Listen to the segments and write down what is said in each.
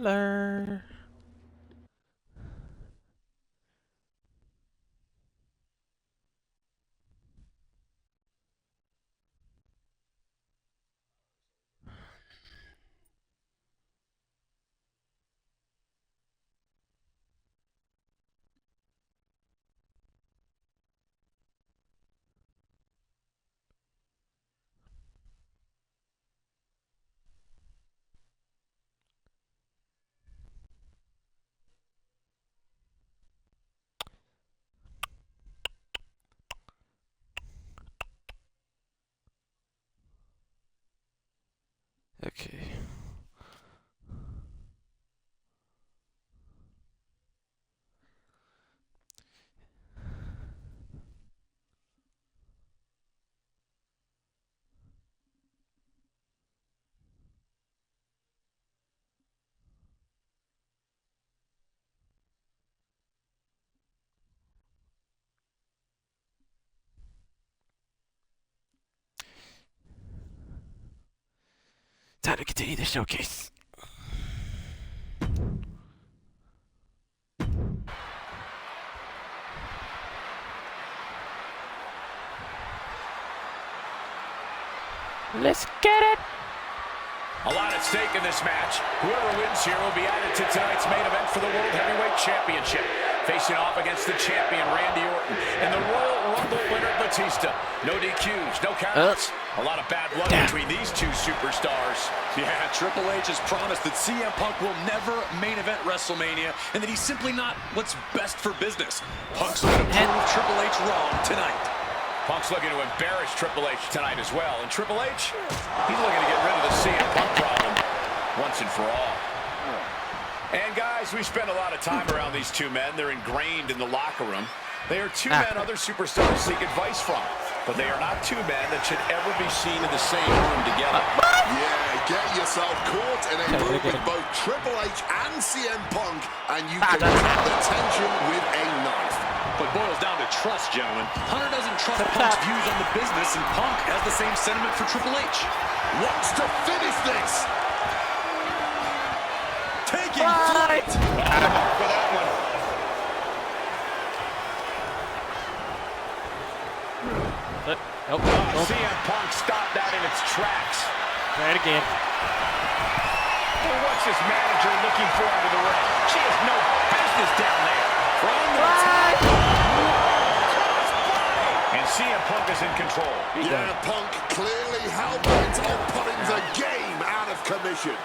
Spoiler. Okay. Time to continue the showcase. Let's get it! A lot at stake in this match. Whoever wins here will be added to tonight's main event for the World Heavyweight Championship. Facing off against the champion, Randy Orton, and the Royal Rumble winner, Batista. No DQs, no counts. A lot of bad blood between these two superstars. Yeah, Triple H has promised that CM Punk will never main event WrestleMania, and that he's simply not what's best for business. Punk's going to prove Triple H wrong tonight. Punk's looking to embarrass Triple H tonight as well. And Triple H, he's looking to get rid of the CM Punk problem once and for all. And guys, we spend a lot of time around these two men. They're ingrained in the locker room. They are two men other superstars seek advice from. But they are not two men that should ever be seen in the same room together. Yeah, get yourself caught in a room with both Triple H and CM Punk, and you can cut the tension with a knife. But it boils down to trust, gentlemen. Hunter doesn't trust Punk's views on the business, and Punk has the same sentiment for Triple H. Wants to finish this. Taking flight. For that one. Nope. CM Punk stopped that in its tracks. Try it again. Well, what's this manager looking for under the ring? She has no business down there. From the top. And CM Punk is in control. Yeah, Punk clearly hell-bent on putting the game out of commission.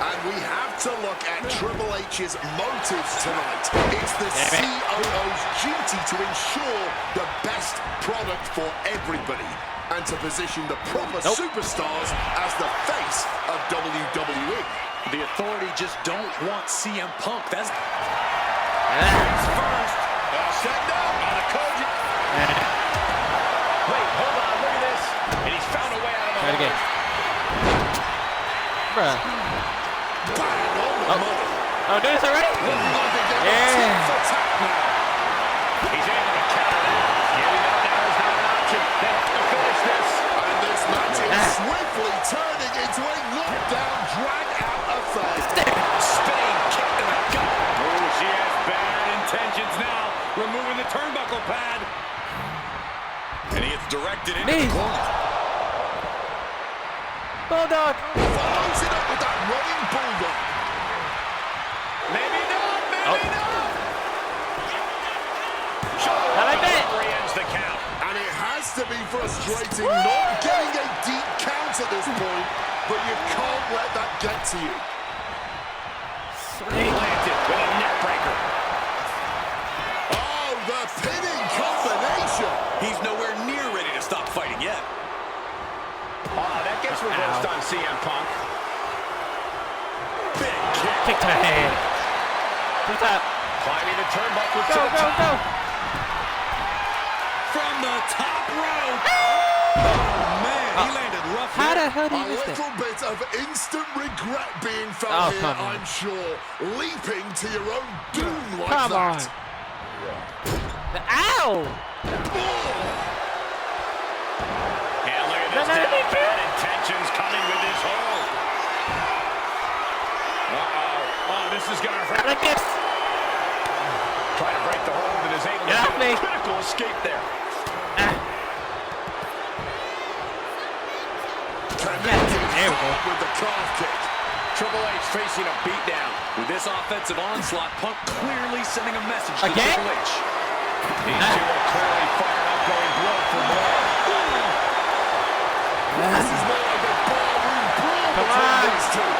And we have to look at Triple H's motives tonight. It's the COO's duty to ensure the best product for everybody and to position the proper superstars as the face of WWE. The Authority just don't want CM Punk. That's first. Set up on a Koji. Wait, hold on, look at this. And he's found a way out of the hole. Again. Bruh. Oh, do this already? Yeah. He's able to counter that. Giving that down is not an option. They have to finish this. And this match is swiftly turning into a knockdown, drag-out affair. Spinning kick to the gut. oh, she has bad intentions now. Removing the turnbuckle pad. And he gets directed into the corner. Bulldog. Follows it up with that running bulldog. Maybe not, maybe not. I like that. Ends the count. And it has to be frustrating not getting a deep count at this point, but you can't let that get to you. Planted with a neck breaker. Oh, the pinning combination. He's nowhere near ready to stop fighting yet. That gets reversed on CM Punk. Big kick. Kick to the head. To the top. Climbing the turnbuckle to Go, the go, top. go. From the top rope. Oh, man. He landed rough. How the hell did A he miss that? little bit of instant regret being felt here, I'm sure. Leaping to your own doom like Come that. Ow! And look at this. Bad intentions coming with this hold. is going to hurt. Like this. Trying to break the hold and is able Get to off me. do a critical escape there. There we go. With the calf kick. Triple H facing a beatdown. With this offensive onslaught, Punk clearly sending a message to Again? Triple H. These two are clearly fired up, going blood for blood. This is more like a ballroom brawl Come between on. these two.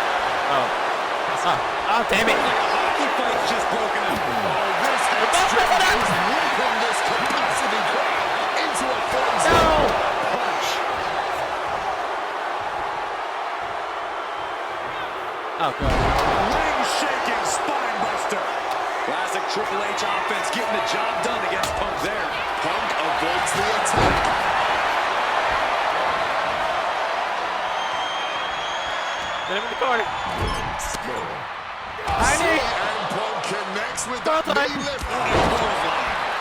Oh, damn it. Like a hockey fight's just broken up. This exchange is whipping this capacity crowd into a frenzy. No. Punch. Oh, God. Ring-shaking spine buster. Classic Triple H offense getting the job done against Punk there. Punk avoids the attack. Get him in the corner. CM Punk connects with that knee lift.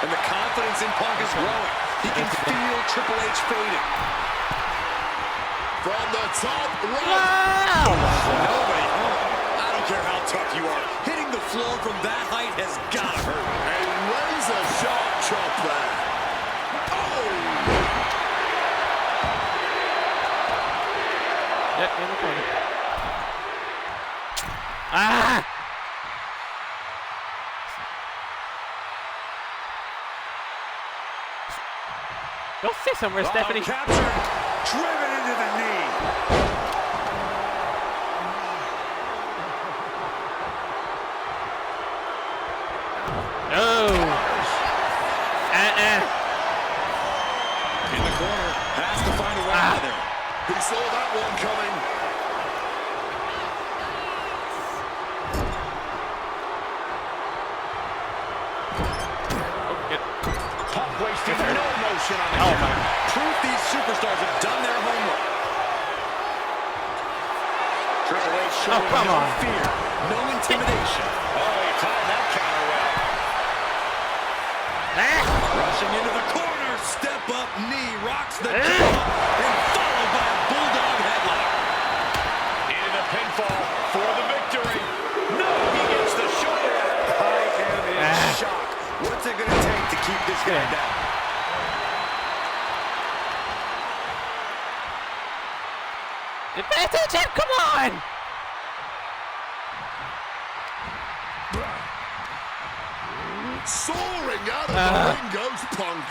And the confidence in Punk is growing. He can feel Triple H fading. From the top right. Wow. Nobody home. I don't care how tough you are. Hitting the floor from that height has got to hurt. A razor sharp chop there. Oh! Yep, in the corner. Ah! Go sit somewhere, Stephanie. Captured. Driven into the knee. No. In the corner. Has to find a way out of there. He saw that one coming. Punk wasting no motion on the Oh, counter. my. Proof these superstars have done their homework. Triple H showing come no on. fear, no intimidation. Oh, he timed that counter well. Rushing into the corner, step up knee, rocks the jaw, and followed by a bulldog headlock. Into the pinfall for the victory. No, he gets the shoulder. I am in shock. What's it going to take to keep this guy down? Pay attention, come on! Soaring out of the ring goes Punk.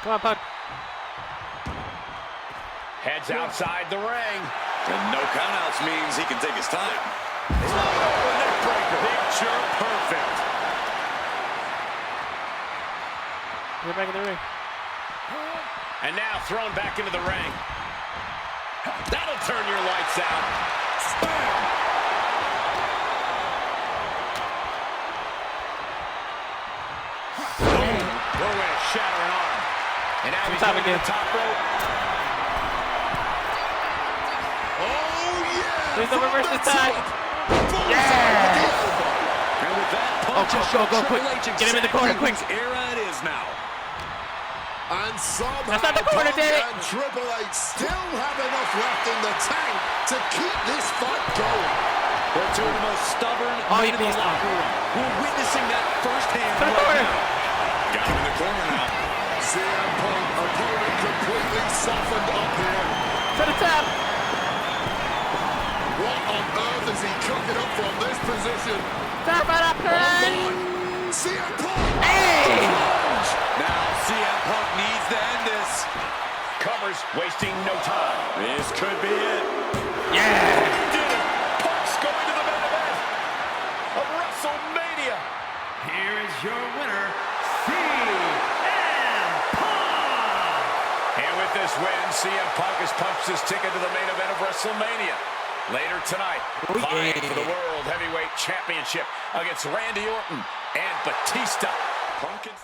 Come on, Punk. Heads outside the ring. And no countouts means he can take his time. Neck breaker. Picture perfect. Get back in the ring. And now thrown back into the ring. That'll turn your lights out. Bam! What a way to shatter an arm. And now he's Top going to again. the top rope. Oh, yeah! Please don't From reverse the this time. top. Bullseye Yeah! with the elbow. And with that Oh, punch, go, quick. Triple H Get him in the corner, exactly quick. whose era it is now. And somehow That's not the corner, Punk damn it. and Triple H still have enough left in the tank to keep this fight going. They're two of the most stubborn Oh, men in he the missed. locker room. We're witnessing that firsthand To the right corner. now. Got him in the corner now. CM Punk, opponent completely softened up here. To the top. What on earth is he cooking up from this position? Top right up the ring. CM Punk! Hey! Plunge! Now CM Punk needs to end this. Covers, wasting no time. This could be it. Yeah! Did it. Punk's going to the main event of WrestleMania. Here is your winner, CM Punk! And with this win, CM Punk has punched his ticket to the main event of WrestleMania. Later tonight, vying for the World Heavyweight Championship against Randy Orton and Batista. Punk and...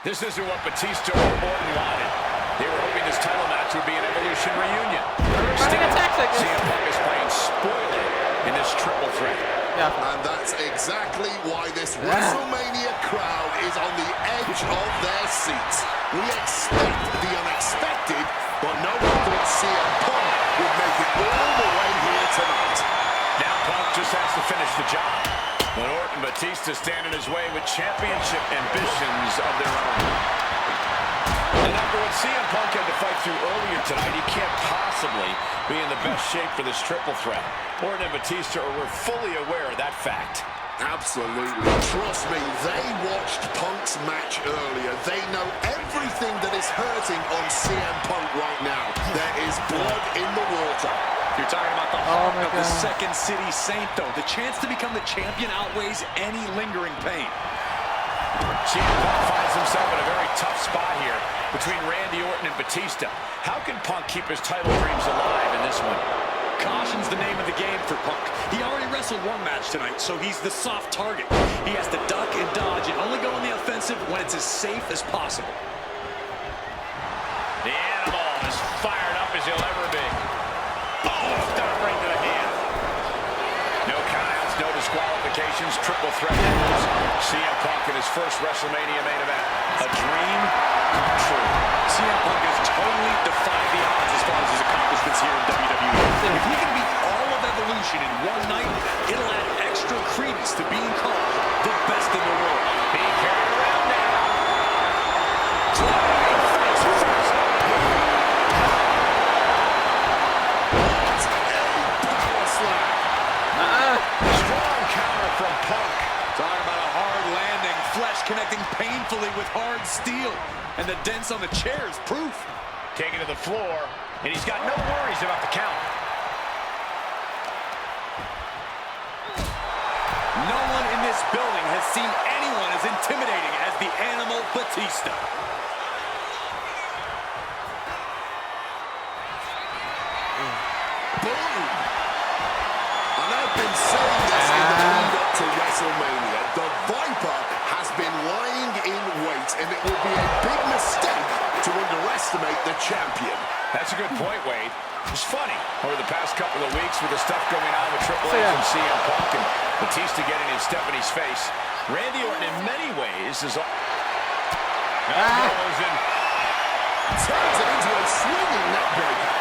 This isn't what Batista or Orton wanted. They were hoping this title match would be an Evolution reunion. Running attacks like this. CM Punk is playing spoiler in this triple threat. And that's exactly why this WrestleMania crowd is on the edge of their seats. We expect the unexpected, but no one thought CM Punk would make it all the way here tonight. Now Punk just has to finish the job. But Orton and Batista stand in his way with championship ambitions of their own. And after what CM Punk had to fight through earlier tonight, he can't possibly be in the best shape for this triple threat. Orton and Batista were fully aware of that fact. Absolutely. Trust me, they watched Punk's match earlier. They know everything that is hurting on CM Punk right now. There is blood in the water. You're talking about the heart of the Second City Saint, though. The chance to become the champion outweighs any lingering pain. CM Punk finds himself in a very tough spot here between Randy Orton and Batista. How can Punk keep his title dreams alive in this one? Caution's the name of the game for Punk. He already wrestled one match tonight, so he's the soft target. He has to duck and dodge and only go on the offensive when it's as safe as possible. The animal is fired up as he'll ever be. Oh, stop right to the hand. No countouts, no disqualifications, triple threat rules. CM Punk in his first WrestleMania main event. A dream come true. CM Punk has totally defied the odds as far as his accomplishments here in WWE. If he can beat all of Evolution in one night, it'll add extra credence to being called the best in the world. Being carried around now. Driving face first. What a power slam. Strong counter from Punk. Talking about a hard landing, flesh connecting painfully with hard steel. And the dents on the chair is proof. Taken to the floor, and he's got no worries about the count. No one in this building has seen anyone as intimidating as the Animal Batista. Boom! And I've been saying this in the lead up to WrestleMania. The Viper has been lying in wait, and it would be a big mistake to underestimate the champion. That's a good point, Wade. It's funny, over the past couple of weeks with the stuff going on with Triple H and CM Punk and Batista getting in Stephanie's face, Randy Orton in many ways is... Goes in. Turns it into a swinging neckbreaker.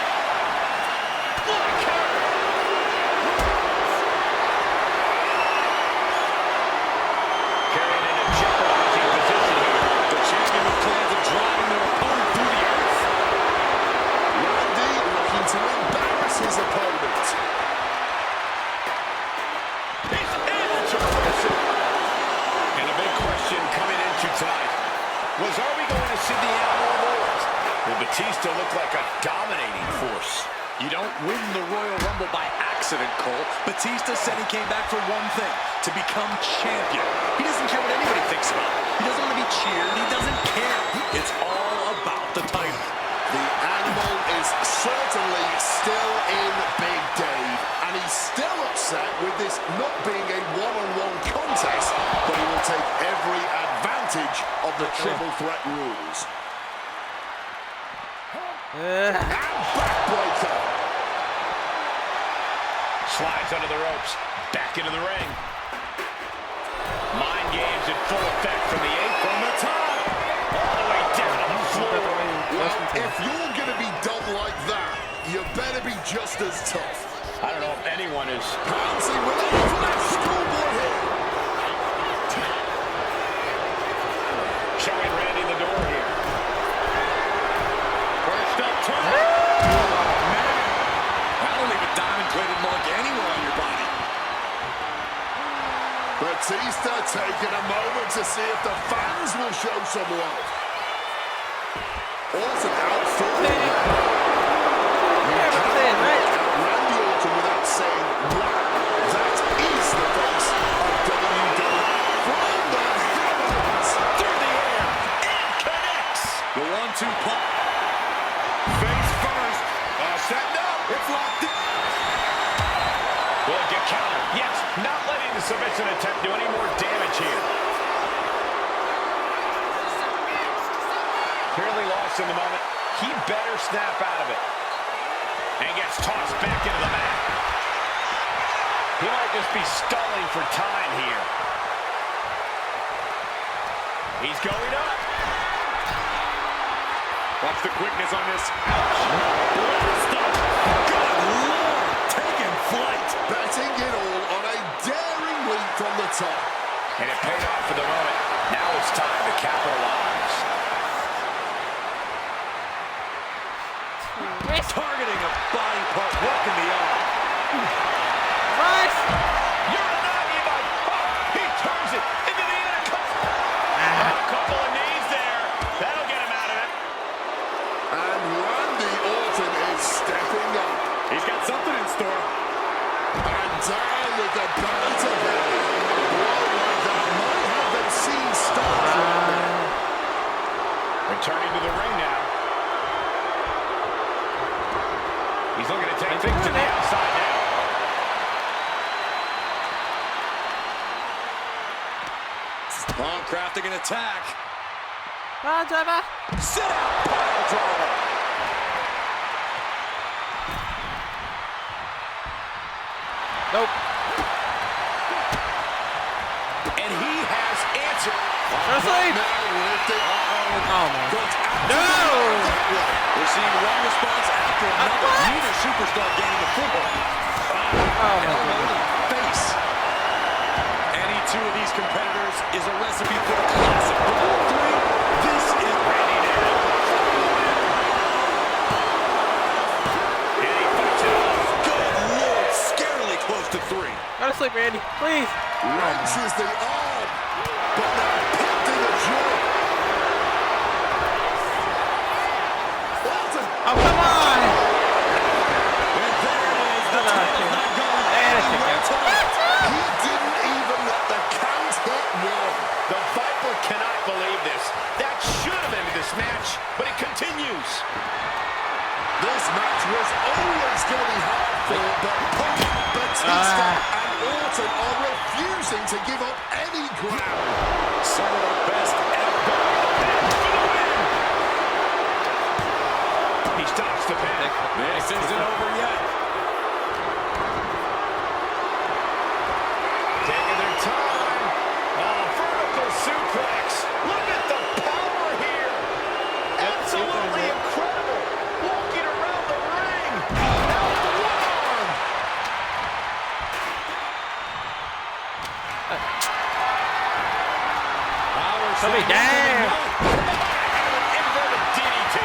Carried in a jeopardizing position here. The champion with plans of driving their opponent through the earth. Randy looking to embarrass his opponent. He's able to reverse it. And a big question coming into tonight was, are we going to see the Animal Awards? Will Batista look like a dominating force? You don't win the Royal Rumble by accident, Cole. Batista said he came back for one thing, to become champion. He doesn't care what anybody thinks about him. He doesn't want to be cheered. He doesn't care. It's all about the title. The Animal is certainly still in Big Dave, and he's still upset with this not being a one-on-one contest, but he will take every advantage of the triple threat rules. And backbreaker. Slides under the ropes, back into the ring. Mind games in full effect from the apron. From the top, all the way down to the floor. Well, if you're going to be done like that, you better be just as tough. I don't know if anyone is. Pouncing with a flash schoolboy here. Showing Randy the door here. First up top. That'll leave a diamond-plated mark anywhere on your body. Batista taking a moment to see if the fans will show some love. Orton out forward. Randy Orton without saying, wow, that is the face of WWE. From the heavens. Through the air. It connects. The 1-2 pump. Face first. Setting up. It's locked in. Will it get countered? Yes, not letting the submission attempt do any more damage here. Clearly lost in the moment. He better snap out of it. And gets tossed back into the mat. He might just be stalling for time here. He's going up. Watch the quickness on this. Blast up. Good Lord. Taking flight. Betting it all on a daring leap from the top. And it paid off for the moment. Now it's time to capitalize. Targeting a body part, working the arm. What? Uranagi by he turns it into the anaconda. A couple of knees there. That'll get him out of it. And Randy Orton is stepping up. He's got something in store. And down with the belly to belly. A blow like that might have them seen start. Returning to the ring now. He's looking to take things to the outside now. Oh, crafting an attack. Pile driver. Sit out, pile driver. Nope. And he has answered. Seriously? Oh, man. No! We're seeing one response after another. What? Neither superstar gaining the football. Oh, my Elbow God. to the face. Any two of these competitors is a recipe for a classic. But all three, this is Randy now. And he fights it off. Good Lord, scarily close to three. Go to sleep, Randy. Please. Wrenches the arm. But now picked in the jaw. Orton. Oh, come on. And there it is. The title's not going anywhere tonight. He didn't even let the count hit one. The Viper cannot believe this. That should have ended this match, but it continues. This match was always going to be hard fought, but Punk, Batista, and Orton are refusing to give up any ground. Some of the best ever. He stops the pin. This isn't over yet. Taking their time. Vertical suplex. Look at the power here. Absolutely incredible. Walking around the ring. Now with one arm. Somebody down. Inverted DDT.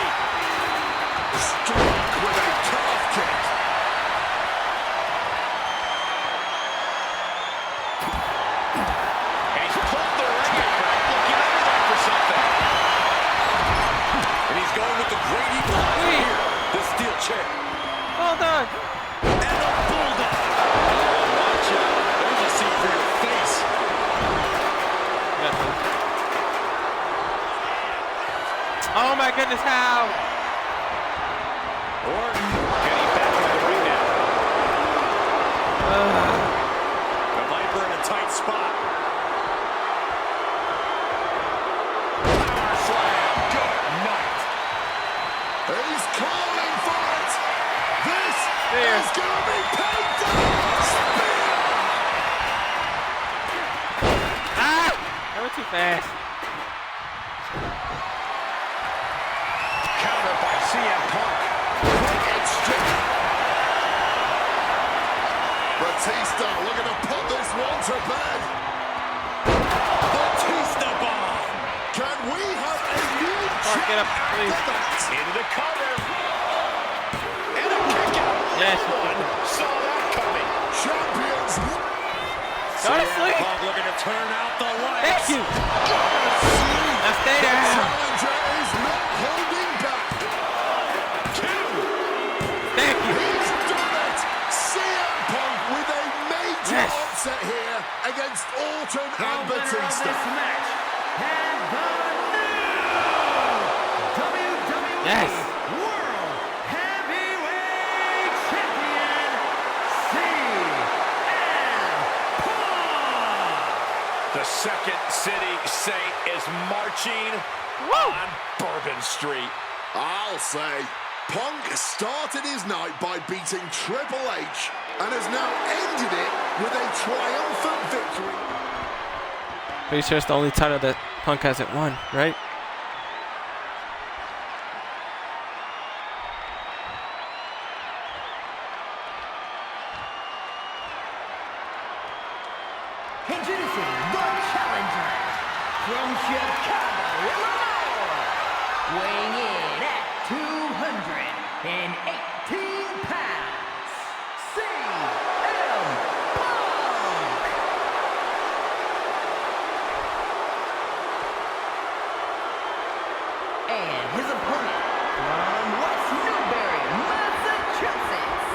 Struck with a calf kick. And he's pulled the ring apart, looking over there for something. And he's going with the great equalizer here. The steel chair. Well done. And the bulldog. Oh, watch out. There's a seat for your face. Oh, my goodness, how? Orton getting back into the ring now. The Viper in a tight spot. Power slam. Good night. He's calling for it. This Spear. is going to be painful. Spear. Ah! That went too fast. Counter by CM Punk. Batista looking to put this one to bed. Batista bomb. Can we have a new Mark, get up, champ please. after that? Into the cover. And a kick out. Yes. No one saw that coming. Champions. Go to sleep. Punk looking to turn out the lights. Thank you. Now stay The down. challenger is not holding back. Thank you. He's done it. CM Punk with a major Yes. upset here against Orton The and winner of Batista. this match and the new WWE Yes. World Heavyweight Champion, CM Punk. The Second City Saint is marching on Bourbon Street. I'll say, Punk started his night by beating Triple H and has now ended it with a triumphant victory. Pretty sure it's the only title that Punk hasn't won, right? Introducing the challenger from Chicago, Illinois, weighing in at 218 pounds, CM Punk. And his opponent from West Newbury, Massachusetts,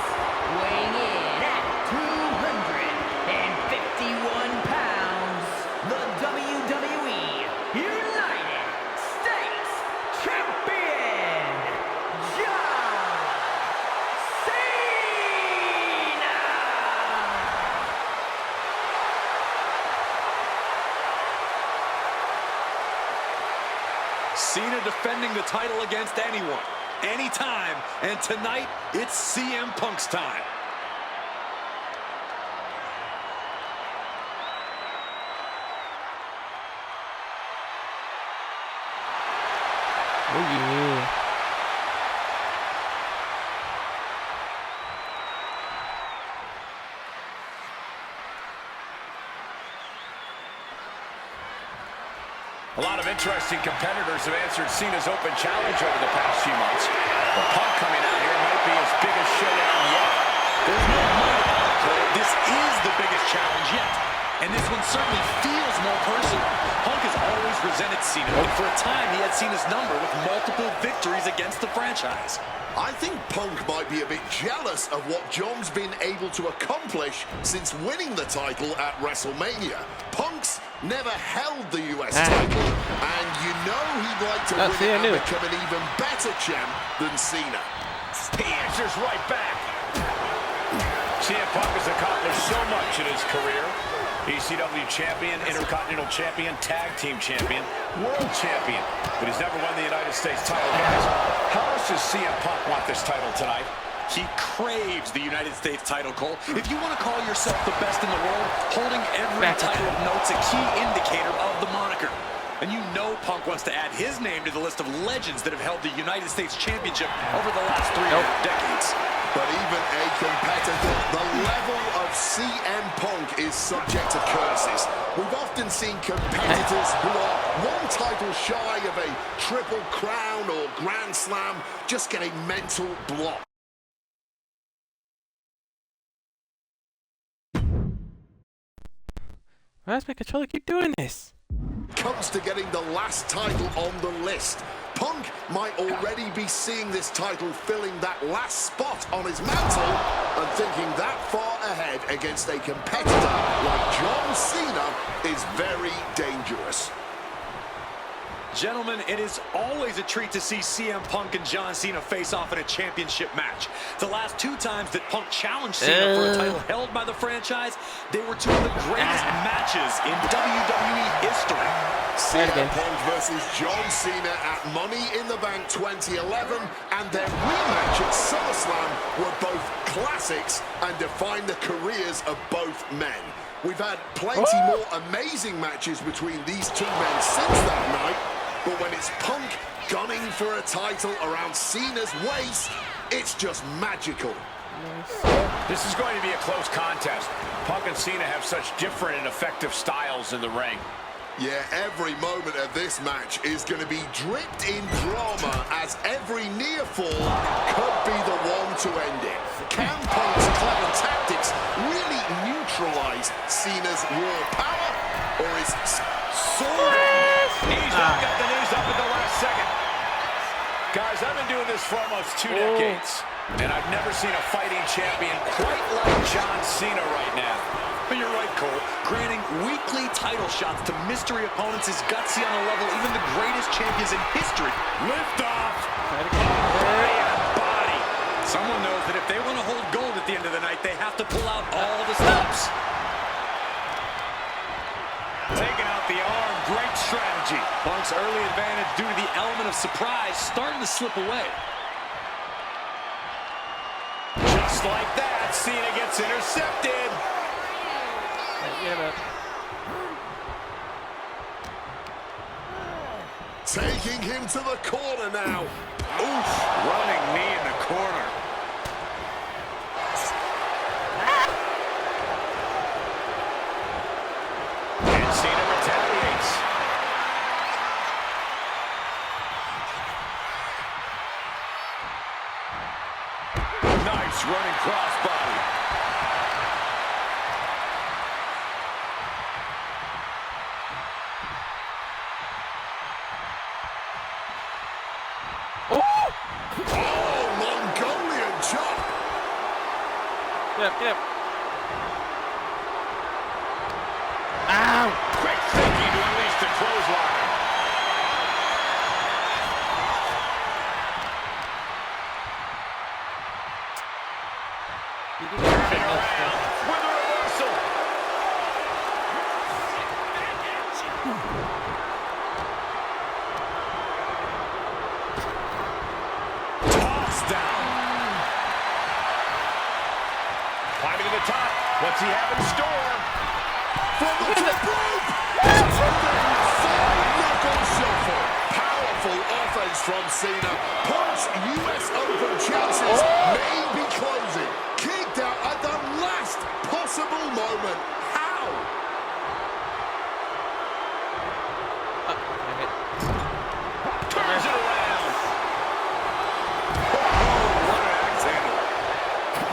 weighing in at 251 pounds, the WWE United States Champion, John Cena! Cena defending the title against anyone, anytime, and tonight it's CM Punk's time. Oh yeah. A lot of interesting competitors have answered Cena's open challenge over the past few months. But Punk coming out here might be his biggest showdown yet. There's no doubt about it, Cole. This is the biggest challenge yet. And this one certainly feels more personal. Punk has always resented Cena, and for a time he had Cena's number with multiple victories against the franchise. I think Punk might be a bit jealous of what John's been able to accomplish since winning the title at WrestleMania. Punk's never held the US title, and you know he'd like to win it and become an even better champ than Cena. He answers right back. CM Punk has accomplished so much in his career. ECW champion, Intercontinental champion, tag team champion, world champion. But he's never won the United States title, guys. How much does CM Punk want this title tonight? He craves the United States title, Cole. If you want to call yourself the best in the world, holding every title of note's a key indicator of the moniker. And you know Punk wants to add his name to the list of legends that have held the United States Championship over the last 3 decades. But even a competitor, the level of CM Punk is subject to curses. We've often seen competitors who are one title shy of a triple crown or grand slam just get a mental block. Why does my controller keep doing this? Comes to getting the last title on the list. Punk might already be seeing this title filling that last spot on his mantle and thinking that far ahead against a competitor like John Cena is very dangerous. Gentlemen, it is always a treat to see CM Punk and John Cena face off in a championship match. The last 2 times that Punk challenged Cena for a title held by the franchise, they were 2 of the greatest matches in WWE history. CM Punk versus John Cena at Money in the Bank 2011 and their rematch at SummerSlam were both classics and defined the careers of both men. We've had plenty more amazing matches between these 2 men since that night, but when it's Punk gunning for a title around Cena's waist, it's just magical. This is going to be a close contest. Punk and Cena have such different and effective styles in the ring. Yeah, every moment of this match is going to be dripped in drama as every near fall could be the one to end it. Can Punk's clever tactics really neutralize Cena's raw power, or is soaring? He's got the news up at the last second. Guys, I've been doing this for almost 2 decades, and I've never seen a fighting champion quite like John Cena right now. But you're right, Cole. Granting weekly title shots to mystery opponents is gutsy on a level even the greatest champions in history. Lift off. Body. Someone knows that if they want to hold gold at the end of the night, they have to pull out all the stops. Taking out the arm, great strategy. Punk's early advantage due to the element of surprise starting to slip away. Just like that, Cena gets intercepted. Yeah, Taking him to the corner now. Oof, running knee in the corner. And Cena retaliates. Nice running crossbody. Oh, Mongolian chop. Yep. Ow! Quick thinking to unleash the clothesline. With a reversal. Toss down. Climbing to the top. What's he have in store? From the top rope. Five-knuckle shuffle. Powerful offense from Cena. Punk's US Open chances may be closing. Kicked out at the last possible moment. How? Turns it around. Oh, what an axe handle.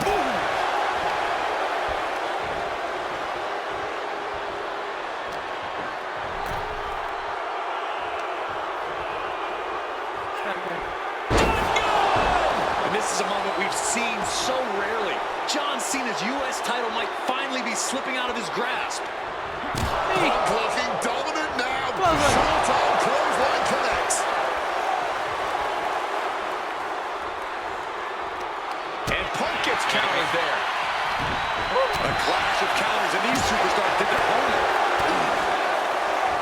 Boom. And this is a moment we've seen so rarely. John Cena's U.S. title might finally be slipping out of his grasp. Punk looking dominant now. Short-arm clothesline connects. And Punk gets countered there. A clash of counters, and these superstars did their homework.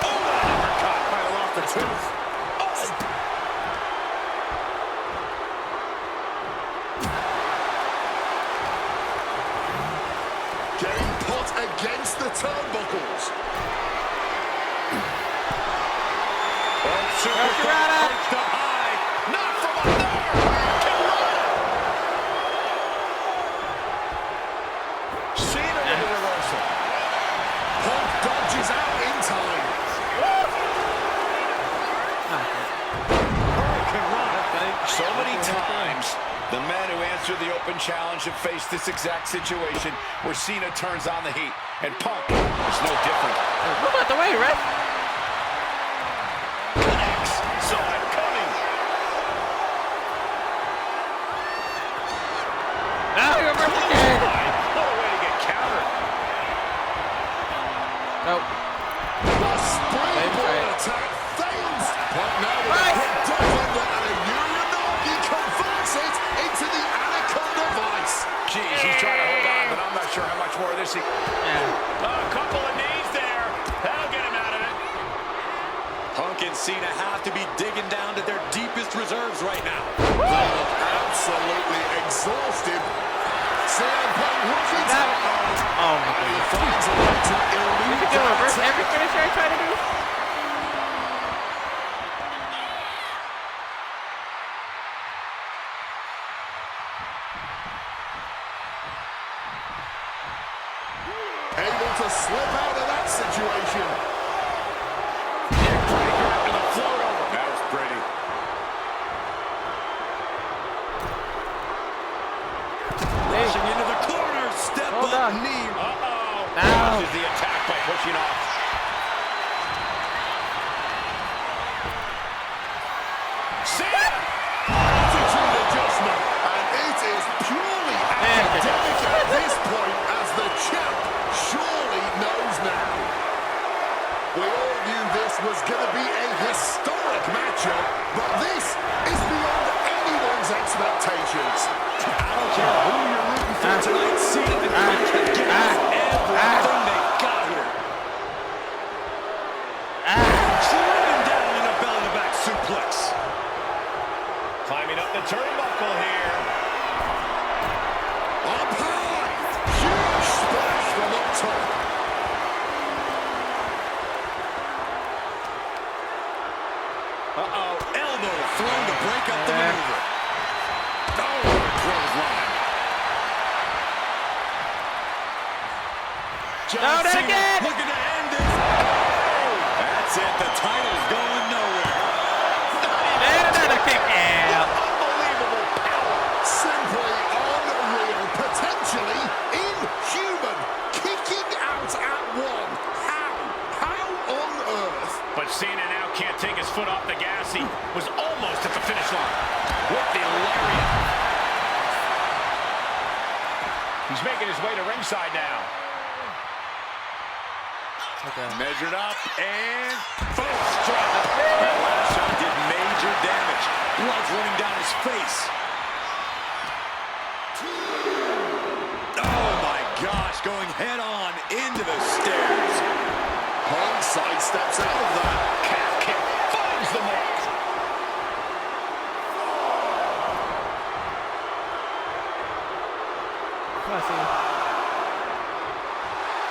Oh, that uppercut might have lost the tooth. Getting put against the turnbuckles. Oh, superstar punched up high. Not from up there. Cena with the reversal. Punk dodges out in time. Hurricane Run. So many times, the men who answered the open challenge have faced this exact situation where Cena turns on the heat, and Punk is no different. Move out the way, Red. Connects, saw it coming. Now you're again. What a way to get countered. Nope. The springboard attack fails. But now with a quick dive under and a Uranagi converts it into the Anaconda Vice. Jeez, he's trying to hold on, but I'm not sure how much more of this he... Yeah. A couple of knees there. That'll get him out of it. Punk and Cena have to be digging down to their deepest reserves right now. They look absolutely exhausted. CM Punk looking to... Oh my And he God. finds a way to elude You can do that reverse attack. every finisher I try to do. Able to slip out of that situation. Neckbreaker into the float over. That was pretty. Rushing into the corner. Step Hold up on. knee. Uh-oh. Ow. Dodges the attack by pushing off. Cena! Attitude adjustment. And it is purely academic at this point as the champ surely knows now. We all knew this was going to be a historic matchup, but this is beyond anyone's expectations. I don't care who you're rooting for tonight. Cena and Punk can give us everything they got here. John No, Cena again. looking to end this. Oh, that's it. The title's going nowhere. And another kick out. Unbelievable power. Simply unreal. Potentially inhuman. Kicking out at one. How on earth? But Cena now can't take his foot off the gas. He was almost at the finish line. With the lariat. He's making his way to ringside now. Okay. Measured up and boom, straight. That last shot did major damage. Blood's running down his face. Oh my gosh, going head on into the stairs. Punk sidesteps out of that. Calf kick finds the mark.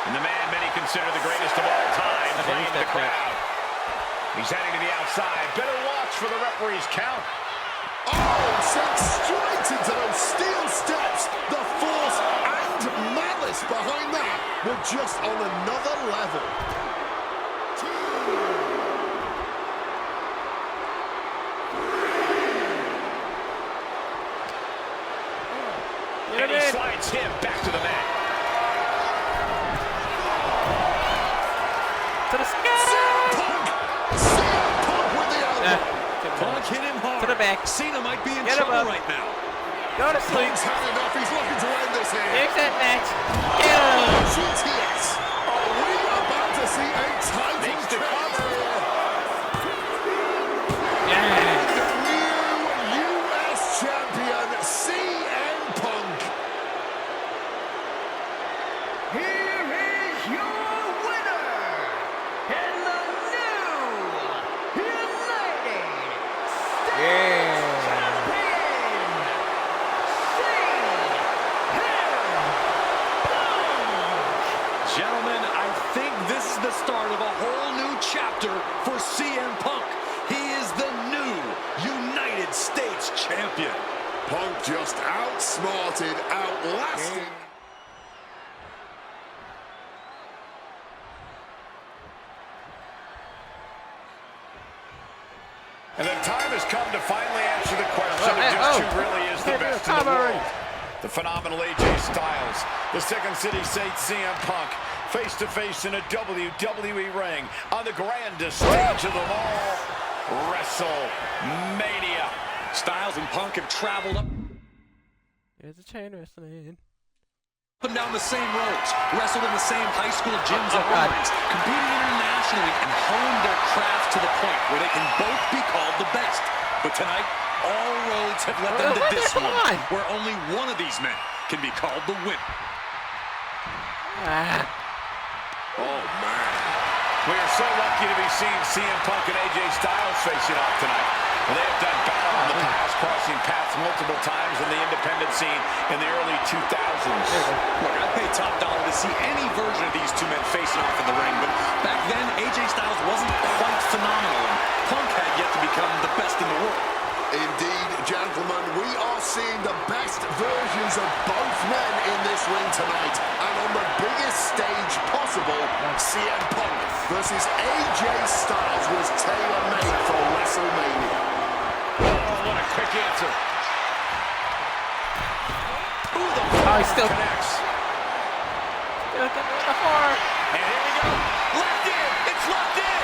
And the man many consider the greatest of all time playing the crowd. He's heading to the outside. Better watch for the referee's count. Oh, sent straight into those steel steps. The force and malice behind that were just on another level. And he slides him back to the mat. To the sky. CM Punk with the elbow. Punk hit him hard. To the back. Cena might be in Get him trouble up. right now. Go to sleep. Punk's had enough. He's looking to end this here. Fix that match. Get him. GTS. Are we about to see a title Makes the change here? Yeah. The new US champion, CM Punk. Here is your winner, and the new United States Champion, Gentlemen, I think this is the start of a whole new chapter for CM Punk. He is the new United States champion. Punk just outsmarted, outlasted. And the time has come to finally answer the question of just who really is the best in the world. The phenomenal AJ Styles, the Second City Saint CM Punk, face-to-face in a WWE ring on the grandest stage of them all, WrestleMania. Styles and Punk have traveled up Here's the chain wrestling. and down the same roads, wrestled in the same high school gyms and God. arms, competing internationally and honed their craft to the point where they can both be called the best. But tonight, all roads have led them to this Come one, on. where only one of these men can be called the winner. Ah. Oh, man. We are so lucky to be seeing CM Punk and AJ Styles facing off tonight. They have done battle in the past, crossing paths multiple times in the independent scene in the early 2000s. Look, I'd pay top dollar to see any version of these two men facing off in the ring, but back then, AJ Styles wasn't quite phenomenal, and Punk had yet to become the best in the world. Indeed, gentlemen, we are seeing the best versions of both men in this ring tonight. And on the biggest stage possible, CM Punk versus AJ Styles was tailor-made for WrestleMania. Oh, what a quick answer. Ooh, the Oh, he's still connects. Still getting the floor. And here we go. Locked in. It's locked in.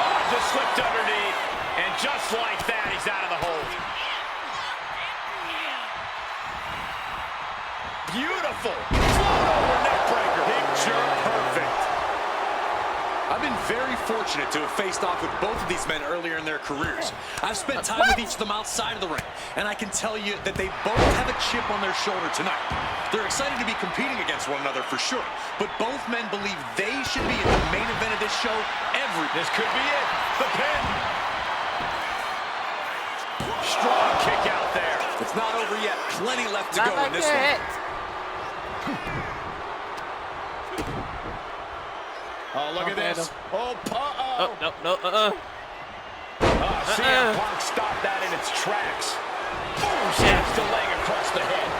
Oh, just slipped underneath. And just like that, he's out of the hold. Beautiful. Float over neck breaker. Picture perfect. I've been very fortunate to have faced off with both of these men earlier in their careers. I've spent time with each of them outside of the ring, and I can tell you that they both have a chip on their shoulder tonight. They're excited to be competing against one another for sure, but both men believe they should be in the main event of this show This could be it. The pin. Strong kick out there. It's not over yet. Plenty left to Not go like in this that. one. Oh, look at this. Oh, Oh, no, CM Punk stopped that in its tracks. Boom, snaps the leg across the head.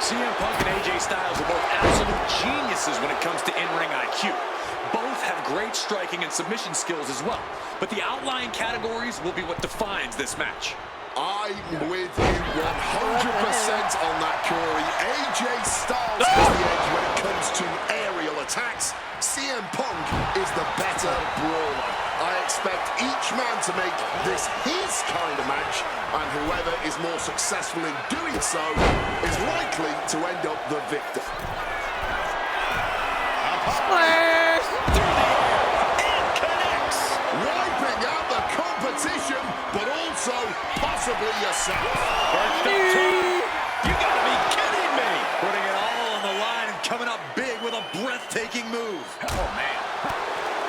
CM Punk and AJ Styles are both absolute geniuses when it comes to in-ring IQ. Both have great striking and submission skills as well. But the outlying categories will be what defines this match. I'm with you 100% on that, Corey. AJ Styles has the edge when it comes to aerial attacks. CM Punk is the better brawler. I expect each man to make this his kind of match, and whoever is more successful in doing so is likely to end up the victor. Splash! Through the air, and connects! Wiping out the competition, but also possibly yourself. You gotta be kidding me! Putting it all on the line and coming up big with a breathtaking move. Oh, man.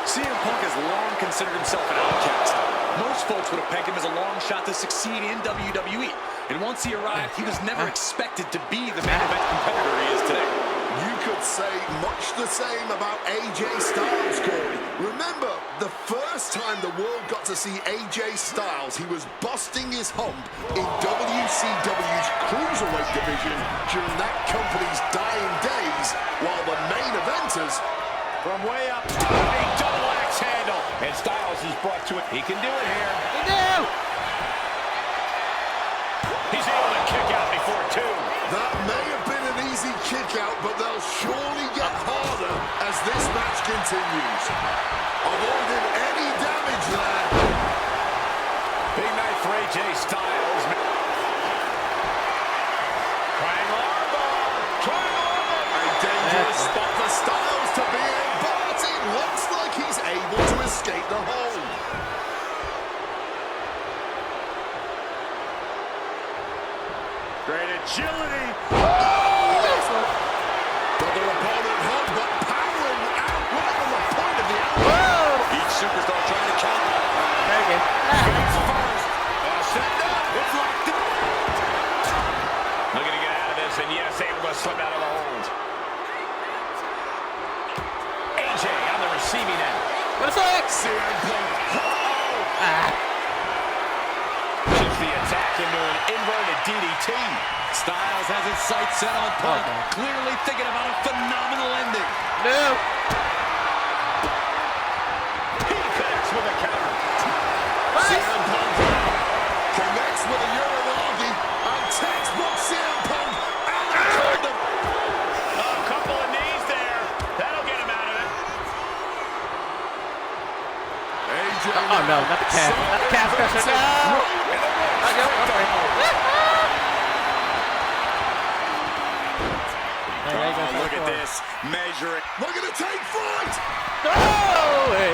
CM Punk has long considered himself an outcast. Most folks would have pegged him as a long shot to succeed in WWE. And once he arrived, he was never expected to be the main event competitor he is today. You could say much the same about AJ Styles, Corey. Remember, the first time the world got to see AJ Styles, he was busting his hump in WCW's Cruiserweight division during that company's dying days, while the main eventers... From way up top, a double axe handle. And Styles is brought to it. He can do it here. He do! He's able to kick out before two. That may have been an easy kick out, but they'll surely get harder as this match continues. Avoiding any damage there. Big night for AJ Styles. Triangle armbar. Triangle armbar. A dangerous spot for Styles to be in, but it looks like he's able to escape the hold. Great agility. Got their opponent home, but powering out. Whatever the point of the outlet. Each superstar trying to counter. Very good. Face first. Set up. It's locked in. Looking to get out of this, and yes, able to slip out of the hold. AJ on the receiving end. What's that? CM Punk. Shifts the attack into an inverted DDT. Styles has his sights set on Punk, clearly thinking about a phenomenal ending. No! He connects with a counter. CM Punk connects with a Uranagi and textbook CM Punk and the corner. A couple of knees there. That'll get him out of it. AJ. Oh no, not the calf. Not the calf crusher. No! Oh, look at this. Measuring. We're going to take flight. No way!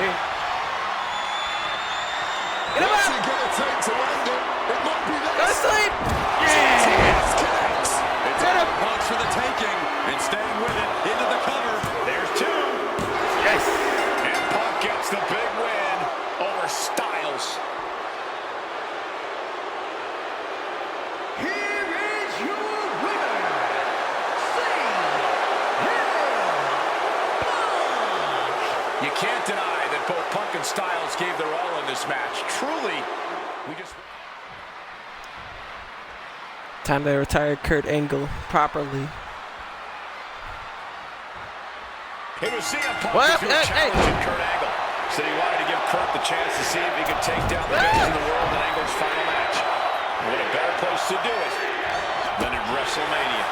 Get him What's out! he going to take to end it? It might be Go to this. sleep! TS connects. It's Get him! Punk's for the taking and staying with it into the cover. There's two. Yes! And Punk gets the big win over Styles. Here is your winner, CM You can't deny that both Punk and Styles gave their all in this match. Truly, we just... Time they retired Kurt Angle properly. It was CM Punk What? who challenged Kurt Angle. Said he wanted to give Kurt the chance to see if he could take down the best in the world in Angle's final match. What a better place to do it than at WrestleMania.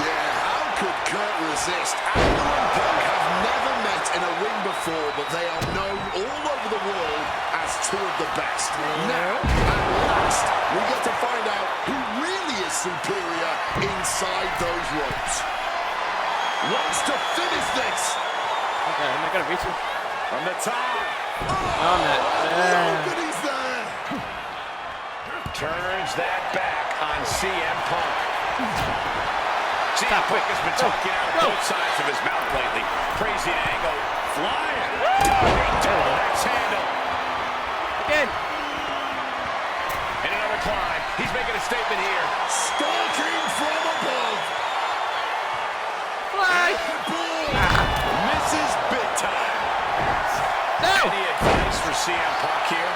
Yeah, how could Kurt resist? Angle and Punk have never met in a ring before, but they are known all over the world as two of the best. Now, at last, we get to find out who really is superior inside those ropes. Wants to finish this. Okay, I'm not gonna reach him. From the top. No, I'm not. Nobody's there. Turns that back on CM Punk. CM Punk has been talking out of both sides of his mouth lately. Crazy Angle. Flying. Double axe handle. Again! And another climb. He's making a statement here. Stalking from above. Fly! Misses big time. No! Any advice for CM Punk here?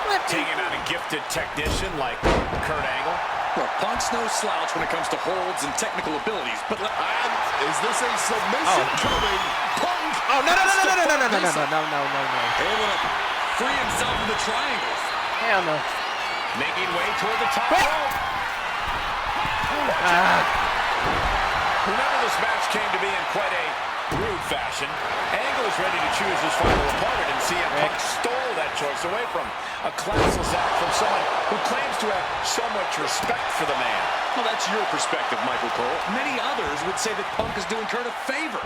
Flip me. Taking out a gifted technician like Kurt Angle. Look, Punk's no slouch when it comes to holds and technical abilities, but... And is this a submission coming? Punk! Oh, no. Able to free himself from the triangles. Hell no. Making way toward the top rope. Remember, this match came to be in quite a rude fashion. Angle is ready to choose his final opponent, and CM Punk stole that choice away from him. A classless act from someone who claims to have so much respect for the man. Well, that's your perspective, Michael Cole. Many others would say that Punk is doing Kurt a favor.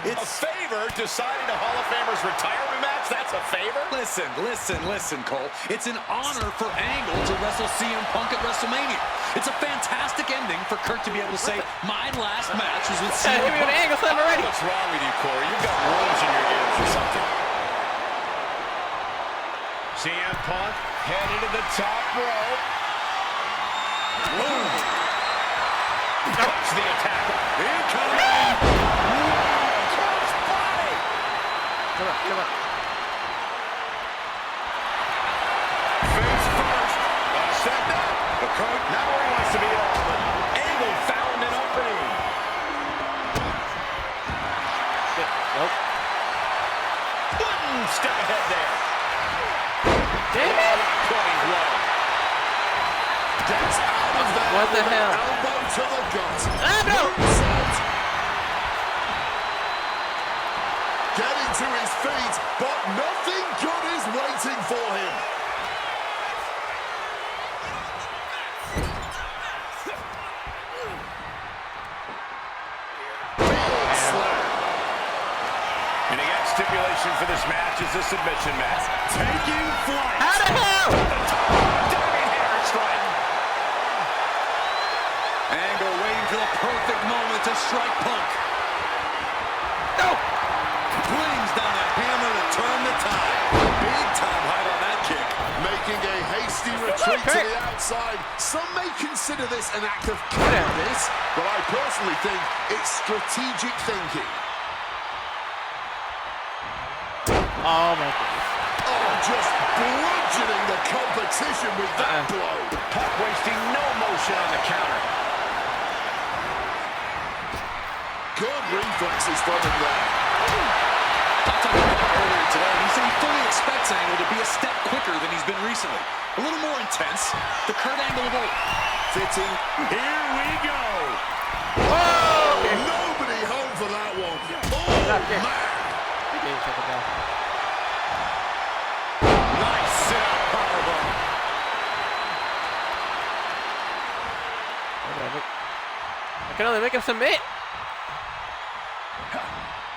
A favor? Deciding a Hall of Famer's retirement match? That's a favor? Listen, Cole. It's an honor for Angle to wrestle CM Punk at WrestleMania. It's a fantastic ending for Kurt to be able to say, my last match was with CM Punk. Angle slam already. What's wrong with you, Corey? You've got worms in your ears or something. CM Punk headed to the top rope. Boom. Touch the attack. Incoming. Come on. Face first. Set up. The Kurt now where he wants to be at. Angle found an opening. Nope. One step ahead there. Damn it. Going low. Gets out of there. What the hell? Elbow to the gut. No. Getting to his feet, but nothing good is waiting for him. Big slam. And again, stipulation for this match is a submission match. Taking flight. How the hell? Diving hammer strike. Angle waiting for the perfect moment to strike Punk. No. Brings down a hammer to turn the tide. Big time height on that kick. Making a hasty retreat to the outside. Some may consider this an act of cowardice, but I personally think it's strategic thinking. Oh my goodness. Oh, just bludgeoning the competition with that blow. Punk wasting no motion on the counter. Good reflexes from him there. I talked about it earlier today. He said he fully expects Angle to be a step quicker than he's been recently. A little more intense. The Kurt Angle of old. Fitting. Here we go. Oh, nobody home for that one. Oh, man. He didn't take it down. Nice sit-up powerbomb. I can only make him submit.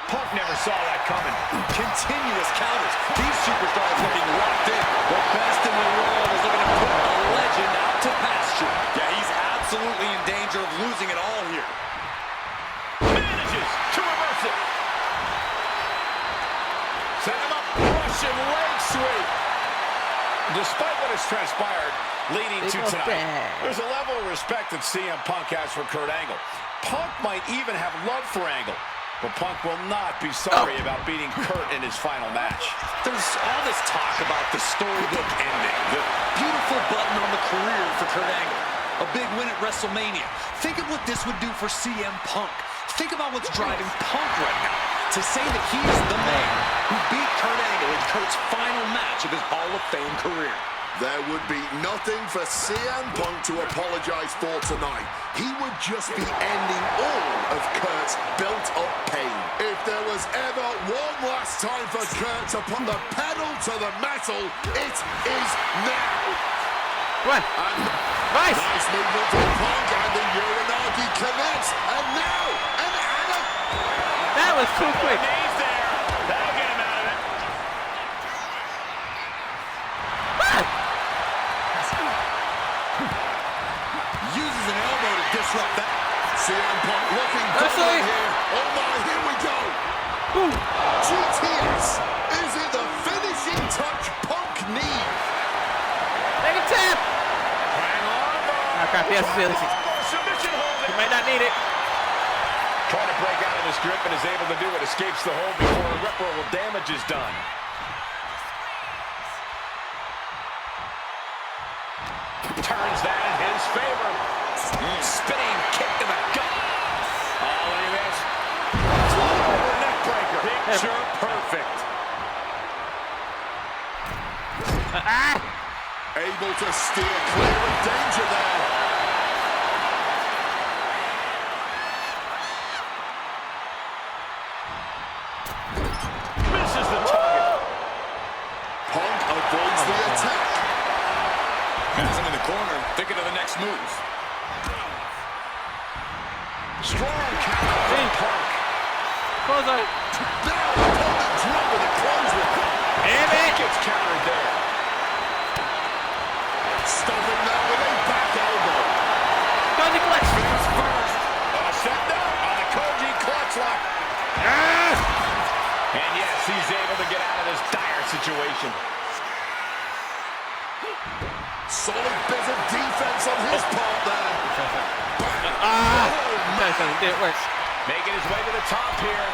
Punk never saw that coming. Continuous counters. These superstars looking locked in. The best in the world is looking to put a legend out to pasture. Yeah, he's absolutely in danger of losing it all here. Manages to reverse it. Set him up. Russian leg sweep. Despite what has transpired leading to tonight, there's a level of respect that CM Punk has for Kurt Angle. Punk might even have love for Angle, but Punk will not be sorry about beating Kurt in his final match. There's all this talk about the storybook ending, the beautiful button on the career for Kurt Angle, a big win at WrestleMania. Think of what this would do for CM Punk. Think about what's driving Punk right now. To say that he is the man who beat Kurt Angle in Kurt's final match of his Hall of Fame career. There would be nothing for CM Punk to apologize for tonight. He would just be ending all of Kurt's built-up pain. If there was ever one last time for Kurt to put the pedal to the metal, it is now. What? And Nice. nice movement from Punk, and the Uranagi connects. And now, an Anna. That was too quick. Knees there. That'll get him out of it. Uses an elbow to disrupt that. CM Punk looking That's good it. here. Oh my, here we go. GTS. Is it the finishing touch Punk needs? Make a tap. Hang on, Oh crap, he has to feel this. submission hold. He might not need it. Trying to break out of this grip and is able to do it. Escapes the hold before irreparable damage is done. Turns that in his favor. Spinning kick to the gut. Oh, look at this. Over neck breaker. Picture perfect. Able to steer clear of danger there. Misses the target. Punk avoids the attack. Has him in the corner, thinking of the next move. Strong counter from Punk. Close out. Now the opponent dropping a close one. Damn it. Gets countered there. Stopping that with a back elbow. Koji clutch. Face first. Set up on the Koji clutch lock. And yes, he's able to get out of this dire situation. Solid bit of defense on his part there. It didn't work. Making his way to the top here.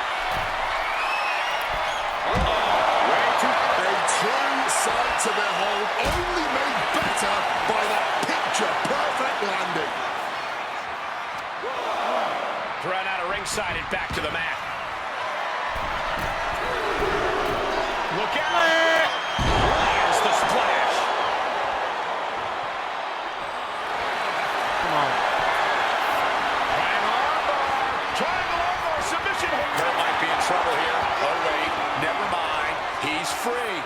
A true sight to behold, only made better by that picture-perfect landing. Thrown out of ringside and back to the mat. Look out! Lands the splash. Come on. Triangle armbar submission. Kurt might be in trouble here. Oh wait, never mind. He's free.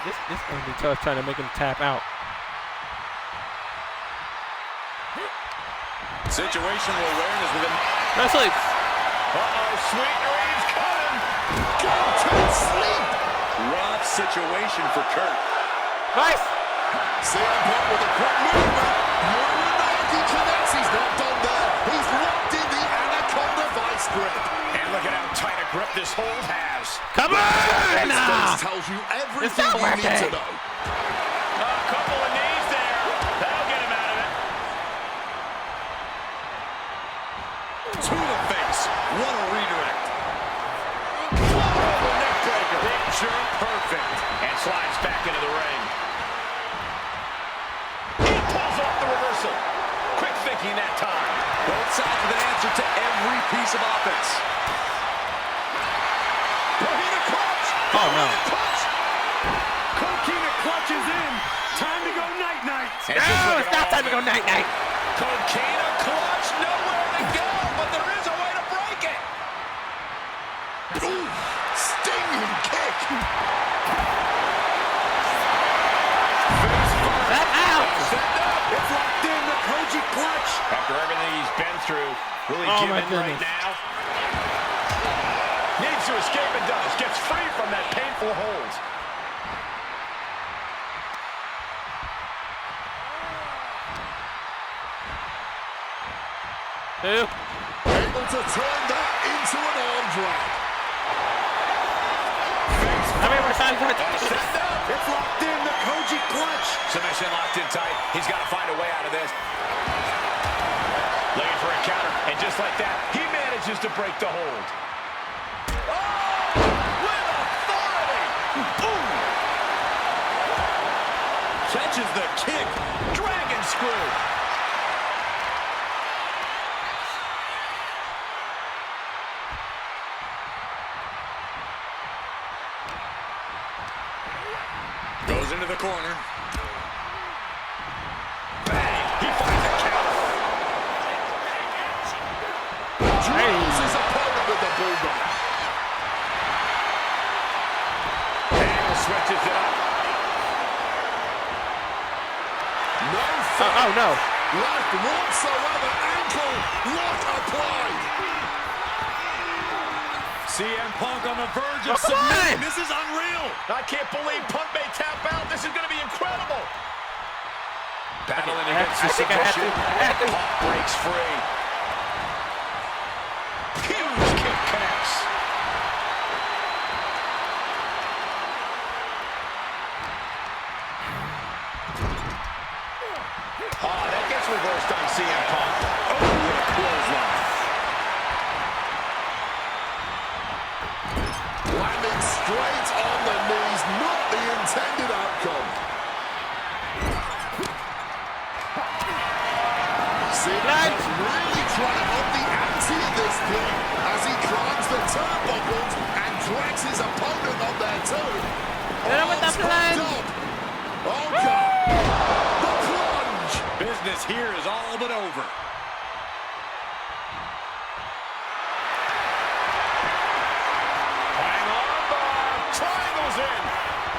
This is going to be tough trying to make him tap out. Situational awareness with him. Wrestling. Sweet dreams coming. Go to sleep. Rough situation for Kurt. Nice. CM Punk with a quick movement. Uranagi connects. He's not done there. He's locked in the Anaconda vice grip. And look at how tight a grip this hold has. Come on. This tells you everything not you need to working. know. A couple of knees there. That'll get him out of it. To the face. What a redirect. Over neck breaker. Picture perfect. And slides back into the ring. He pulls off the reversal. Quick thinking that time. Both sides with an answer to every piece of offense. Coquina clutch. Oh, no. Clutch. Coquina clutch is in. Time to go night-night. No, it's not time to go night-night. Coquina clutch. Nowhere to go, but there is a way to break it. Ooh, stinging kick. That out. Set up. It's locked in. The Koji clutch. After everything he's been through, will he Oh, give my in right goodness. now? Needs to escape and does. Gets free from that painful hold. Two. Able to turn that into an arm drag. How many more times do I Set up. It's locked in. The Koji clutch. Submission locked in tight. He's got to find a way out of this. Looking for a counter. And just like that, he manages to break the hold. Oh! With authority! Ooh! Catches the kick. Dragon screw. Goes into the corner. Bang! He finds a counter. Drills his opponent with the bulldog. And switches it up. No Oh, fight. oh, no. Left whatsoever. Ankle lock applied. CM Punk on the verge of Oh, come submitting. on. This is unreal. I can't believe Punk may tap out. This is going to be incredible. Battling I against the think I have to. submission. Punk breaks free. Huge kick connects. Oh, that gets reversed on CM Punk. Oh, what a clothesline. Landing straight on the knees. Not the intended outcome. Business here is all but over. Triangles in.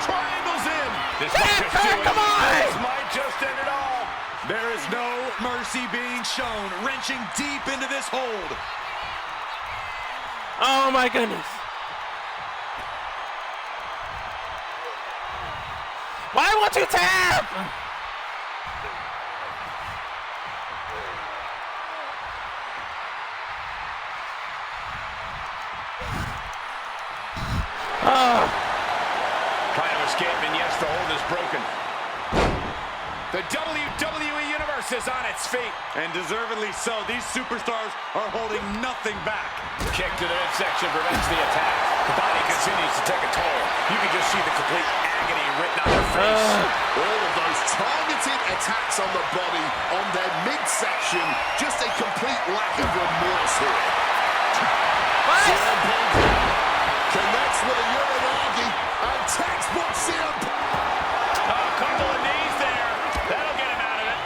Triangles in. This might just do it. Come on! This might just end it all. There is no mercy being shown. Wrenching deep into this hold. Oh my goodness. Why won't you tap? Trying to escape, and yes, the hold is broken. The WWE Universe is on its feet. And deservedly so. These superstars are holding nothing back. Kick to the midsection prevents the attack. The body continues to take a toll. You can just see the complete agony written on their face. All of those targeted attacks on the body, on their midsection, just a complete lack of remorse here. CM Punk connects with a Uranagi and textbook CM Punk. A couple of knees there. That'll get him out of it.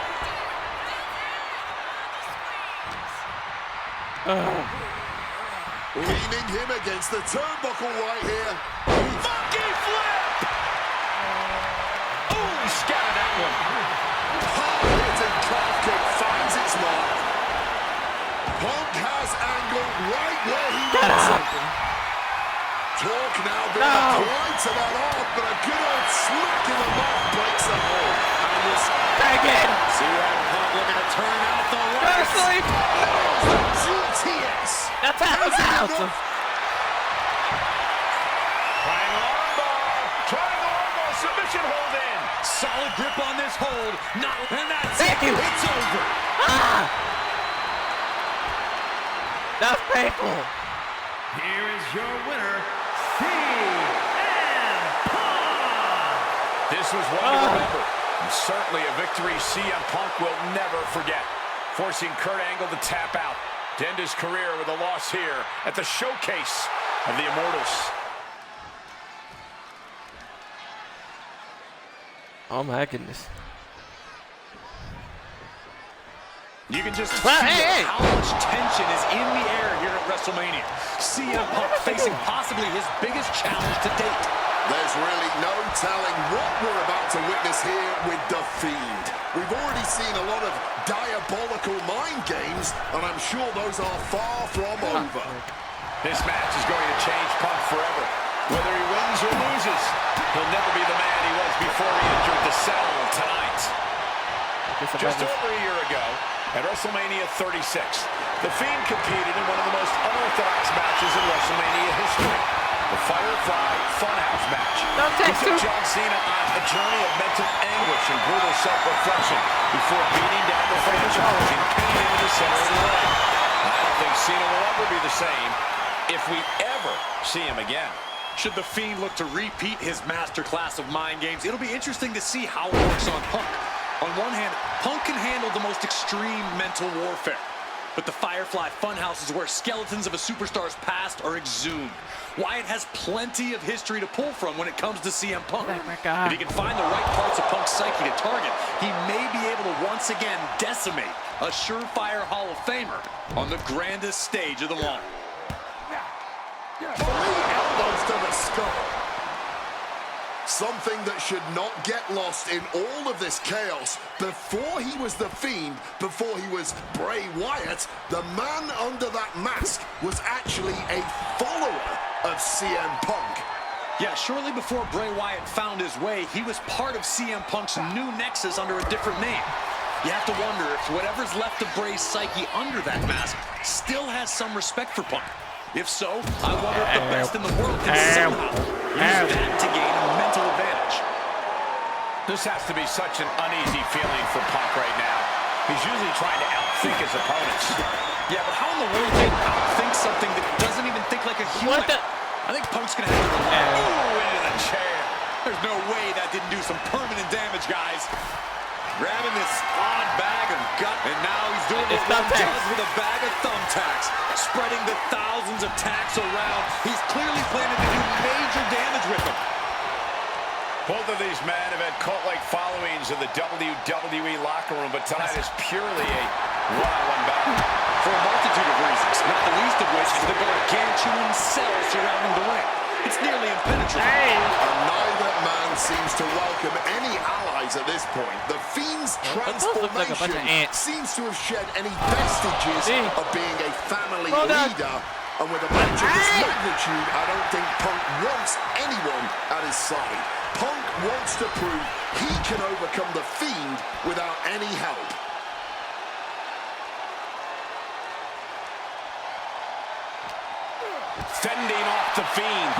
Leaning him against the turnbuckle right here. Monkey flip! Ooh, he scattered that one. Hard-hitting calf kick finds its mark. Punk has angle right where he wants it. Talk now being applied to that arm, but a good old smack in the mouth breaks the hold. And this Take it! CM Punk looking to turn out the Go to lights. sleep! GTS. That's out! Triangle armbar. Triangle armbar. Submission hold in. Solid grip on this hold. And that's Thank it. you. It's over. Ah! That's painful. Here is your winner, CM Punk. This was one to remember. And certainly a victory CM Punk will never forget. Forcing Kurt Angle to tap out. To end his career with a loss here at the showcase of the Immortals. Oh my goodness. You can just Well, feel how much tension is in the air here at WrestleMania. CM Punk facing possibly his biggest challenge to date. There's really no telling what we're about to witness here with The Fiend. We've already seen a lot of diabolical mind games, and I'm sure those are far from over. This match is going to change Punk forever. Whether he wins or loses, he'll never be the man he was before he entered the cell tonight. Just over a year ago, at WrestleMania 36, The Fiend competed in one of the most unorthodox matches in WrestleMania history. The Firefly Funhouse match. He took John Cena on a journey of mental anguish and brutal self-reflection before beating down the franchise and pinning him in the center of the ring. I don't think Cena will ever be the same if we ever see him again. Should The Fiend look to repeat his masterclass of mind games, it'll be interesting to see how it works on Punk. On one hand, Punk can handle the most extreme mental warfare. But the Firefly Funhouse is where skeletons of a superstar's past are exhumed. Wyatt has plenty of history to pull from when it comes to CM Punk. Oh my God. If he can find the right parts of Punk's psyche to target, he may be able to once again decimate a surefire Hall of Famer on the grandest stage of them all. 3 elbows to the skull. Something that should not get lost in all of this chaos. Before he was The Fiend, before he was Bray Wyatt, the man under that mask was actually a follower of CM Punk. Yeah, shortly before Bray Wyatt found his way, he was part of CM Punk's new nexus under a different name. You have to wonder if whatever's left of Bray's psyche under that mask still has some respect for Punk. If so, I wonder if the best in the world can somehow use that to gain a mental advantage. This has to be such an uneasy feeling for Punk right now. He's usually trying to outthink his opponents. Yeah, but how in the world do you outthink something that doesn't even think like a human? What the? I think Punk's gonna have to relax. Ooh, into the chair. There's no way that didn't do some permanent damage, guys. Grabbing this odd bag of gut, and now he's doing what one does with a bag of thumbtacks, spreading the thousands of tacks around. He's clearly planning to do major damage with them. Both of these men have had cult-like followings in the WWE locker room, but tonight is purely a one-on-one battle. For a multitude of reasons, not the least of which is the gargantuan cell surrounding the ring. It's nearly impenetrable. And neither man seems to welcome any allies at this point. The Fiend's transformation seems to have shed any vestiges of being a family leader. And with a match of this magnitude, I don't think Punk wants anyone at his side. Punk wants to prove he can overcome the Fiend without any help. Fending off the Fiend.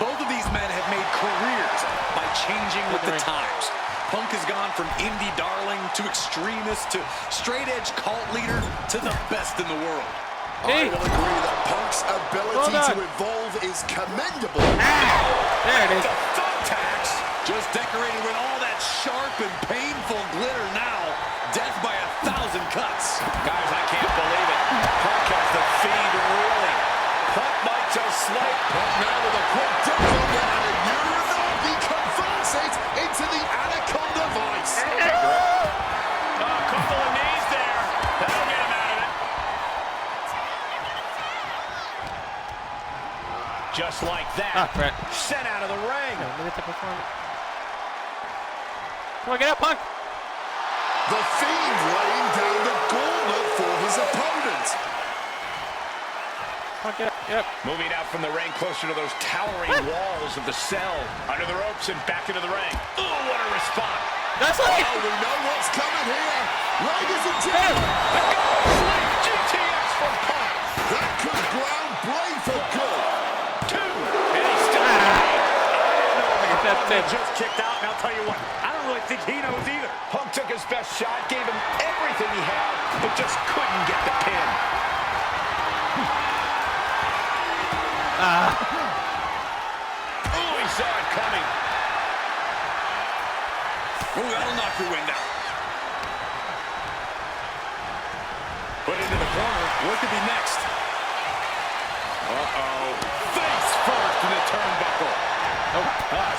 Both of these men have made careers by changing with the times. Punk has gone from indie darling to extremist to straight-edge cult leader to the best in the world. I will agree that Punk's ability to evolve is commendable. There it is. The thumbtacks. Just decorated with all that sharp and painful glitter now. Death by 1,000 cuts. Guys, I can't believe it. Punk has the Fiend reeling. Punk might just slate. Punk now with a quick double down and he converts it into the Anaconda Vice. A couple of knees there. That'll get him out of it. Just like that. Brett. Sent out of the ring. Come on, get up, Punk. The Fiend laying down the gauntlet for his opponent. Punk, get up. Yep. Moving out from the ring closer to those towering walls of the cell. Under the ropes and back into the ring. Oh, what a response. That's it. Oh, we know what's coming here. Ladies and gentlemen. GTX from Punk. That could ground Bray for good. And he's still just kicked out, and I'll tell you what, I don't really think he knows either. Punk took his best shot, gave him everything he had, but just couldn't get the pin. Oh, he saw it coming. Ooh, that'll knock your wind out. Put into the corner. What could be next? Uh-oh. Face first in the turnbuckle.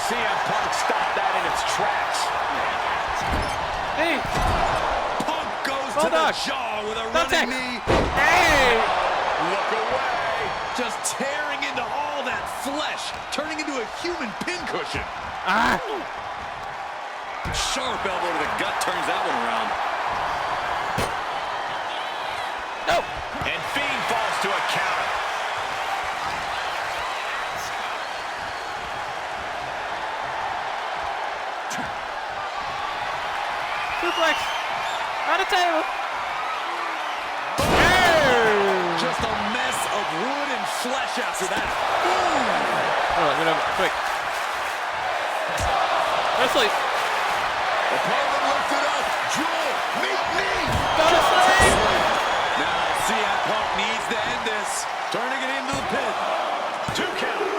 CM Punk stopped that in its tracks. Hey. Punk goes to the jaw with a running knee. Hey. Look away. Just tearing into all that flesh, turning into a human pincushion. Sharp elbow to the gut turns that one around. No. And Fiend falls to a counter. Suplex. On the table. Just a mess of wood and flesh after that. Quick. Wesley. Opponent lifted up. Draw. Meet me. Go to sleep. Now CM Punk needs to end this. Turning it into the pin. 2 count.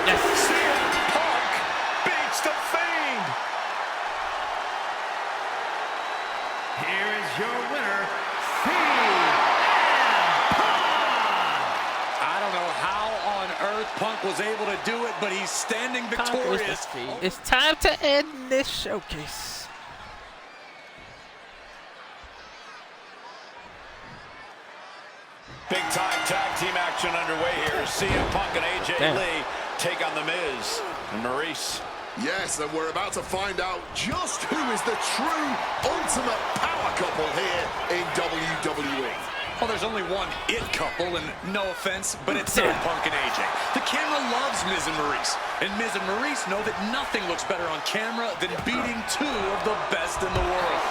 Yes. CM Punk beats the Fiend. Here is your winner, CM Punk. I don't know how on earth Punk was able to do it, but he's standing victorious. It's time to end this showcase. Big time tag team action underway here. CM Punk and AJ Lee take on The Miz and Maurice. Yes, and we're about to find out just who is the true ultimate power couple here in WWE. Well, there's only one it couple, and no offense, but it's Punk and AJ. The camera loves Miz and Maurice, and Miz and Maurice know that nothing looks better on camera than beating two of the best in the world.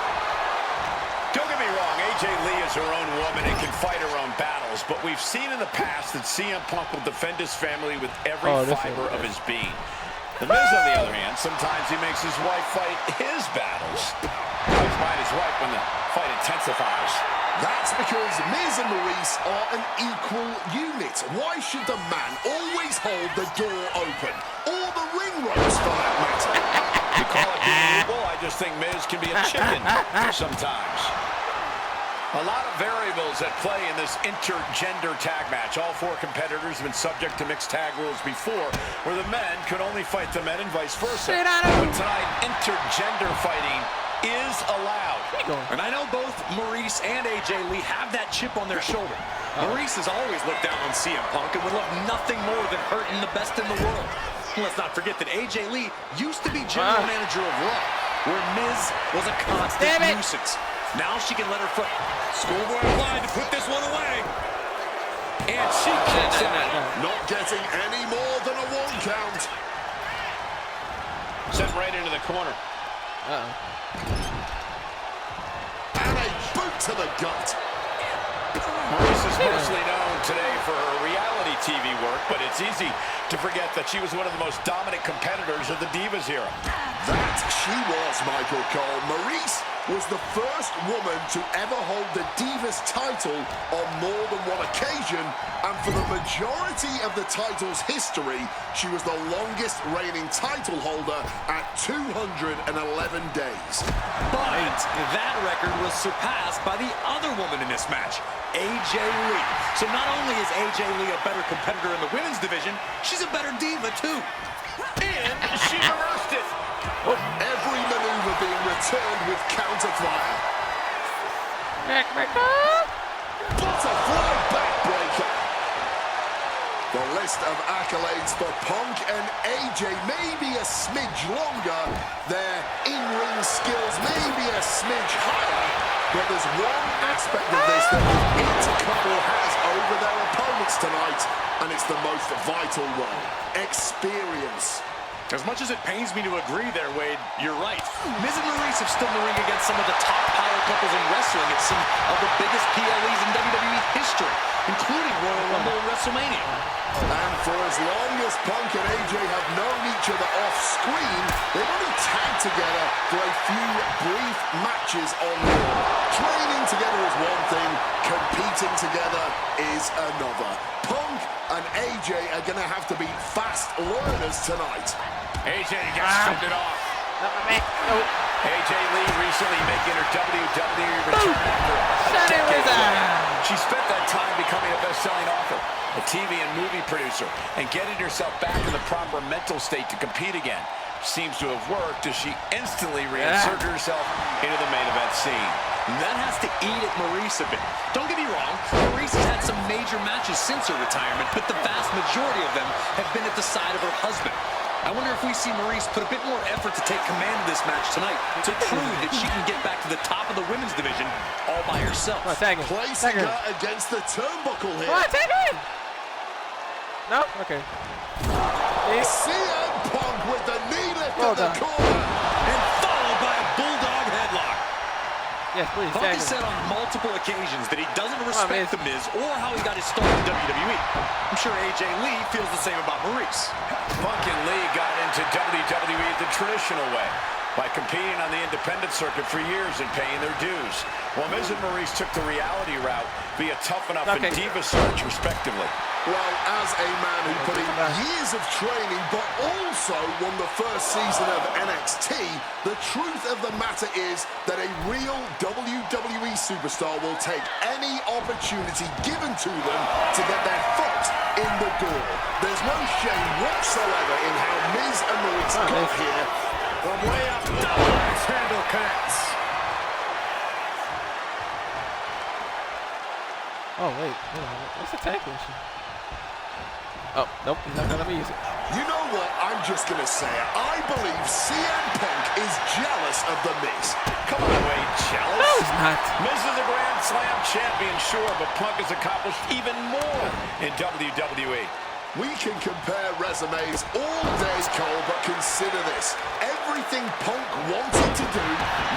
Don't get me wrong, AJ Lee is her own woman and can fight her own battles, but we've seen in the past that CM Punk will defend his family with every fiber of his being. The Miz, on the other hand, sometimes he makes his wife fight his battles. He's fight his wife when the fight intensifies. That's because Miz and Maurice are an equal unit. Why should the man always hold the door open? Or the ring ropes, for that matter? You call it being equal, I just think Miz can be a chicken sometimes. A lot of variables at play in this intergender tag match. All four competitors have been subject to mixed tag rules before, where the men could only fight the men and vice versa. But tonight, intergender fighting is allowed. And I know both Maurice and AJ Lee have that chip on their shoulder. Maurice has always looked down on CM Punk and would love nothing more than hurting the best in the world. And let's not forget that AJ Lee used to be general manager of Raw, where Miz was a constant nuisance. Now she can let her foot. Schoolboy applied to put this one away. And she kicks out. Not getting any more than a 1 count. Sent right into the corner. And a boot to the gut. Maurice is mostly known today for her reality TV work, but it's easy to forget that she was one of the most dominant competitors of the Divas era. That she was, Michael Cole. Maurice was the first woman to ever hold the Divas title on more than one occasion, and for the majority of the title's history, she was the longest reigning title holder at 211 days. But that record was surpassed by the other woman in this match, AJ Lee. So not only is AJ Lee a better competitor in the women's division, she's a better diva too. And she reversed it. Every maneuver being returned with counter-fire. Butterfly backbreaker. The list of accolades for Punk and AJ may be a smidge longer. Their in-ring skills may be a smidge higher. But there's one aspect of this that the intercouple has over their opponents tonight, and it's the most vital one: experience. As much as it pains me to agree there, Wade, you're right. Miz and Maurice have stood in the ring against some of the top power couples in wrestling at some of the biggest PLEs in WWE history, including Royal Rumble and WrestleMania. And for as long as Punk and AJ have known each other off-screen, they've only tagged together for a few brief matches on Raw. Training together is one thing, competing together is another. Punk and AJ are going to have to be fast learners tonight. AJ gets fended off. AJ Lee recently making her WWE return after decades. She spent that time becoming a best-selling author, a TV and movie producer, and getting herself back in the proper mental state to compete again. Seems to have worked as she instantly reinserted herself into the main event scene. That has to eat at Maurice a bit. Don't get me wrong, Maurice has had some major matches since her retirement, but the vast majority of them have been at the side of her husband. I wonder if we see Maurice put a bit more effort to take command of this match tonight to prove that she can get back to the top of the women's division all by herself. Placing her against the turnbuckle here. Come on, tag her in. No? Okay. CM Punk with the knee lift in the corner. And followed by a bulldog headlock. Yes, please. Punk has said on multiple occasions that he doesn't respect The Miz or how he got his start in WWE. I'm sure AJ Lee feels the same about Maurice. Punk and Lee got into WWE the traditional way, by competing on the independent circuit for years and paying their dues, while Miz and Maurice took the reality route via Tough Enough and Diva Search, respectively. Well, as a man who put in years of training, but also won the first season of NXT, the truth of the matter is that a real WWE superstar will take any opportunity given to them to get their foot in the door. There's no shame whatsoever in how Miz and Maurice got here. From way up, double axe handle connects. Oh, wait. What's the tag issue? Oh, nope. He's not going to let me use it. You know what? I'm just going to say it. I believe CM Punk is jealous of The Miz. Come on, Wade. Jealous? No, he's not. Miz is a Grand Slam champion, sure, but Punk has accomplished even more in WWE. We can compare resumes all day, Cole, but consider this. Everything Punk wanted to do,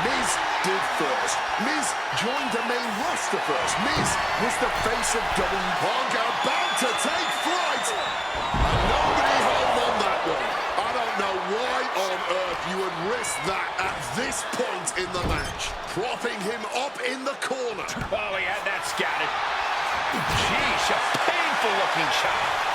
Miz did first. Miz joined the main roster first. Miz was the face of WWE. Punk about to take flight. And nobody held on that one. I don't know why on earth you would risk that at this point in the match. Propping him up in the corner. Oh, he had that scattered. Jeez, a painful-looking shot.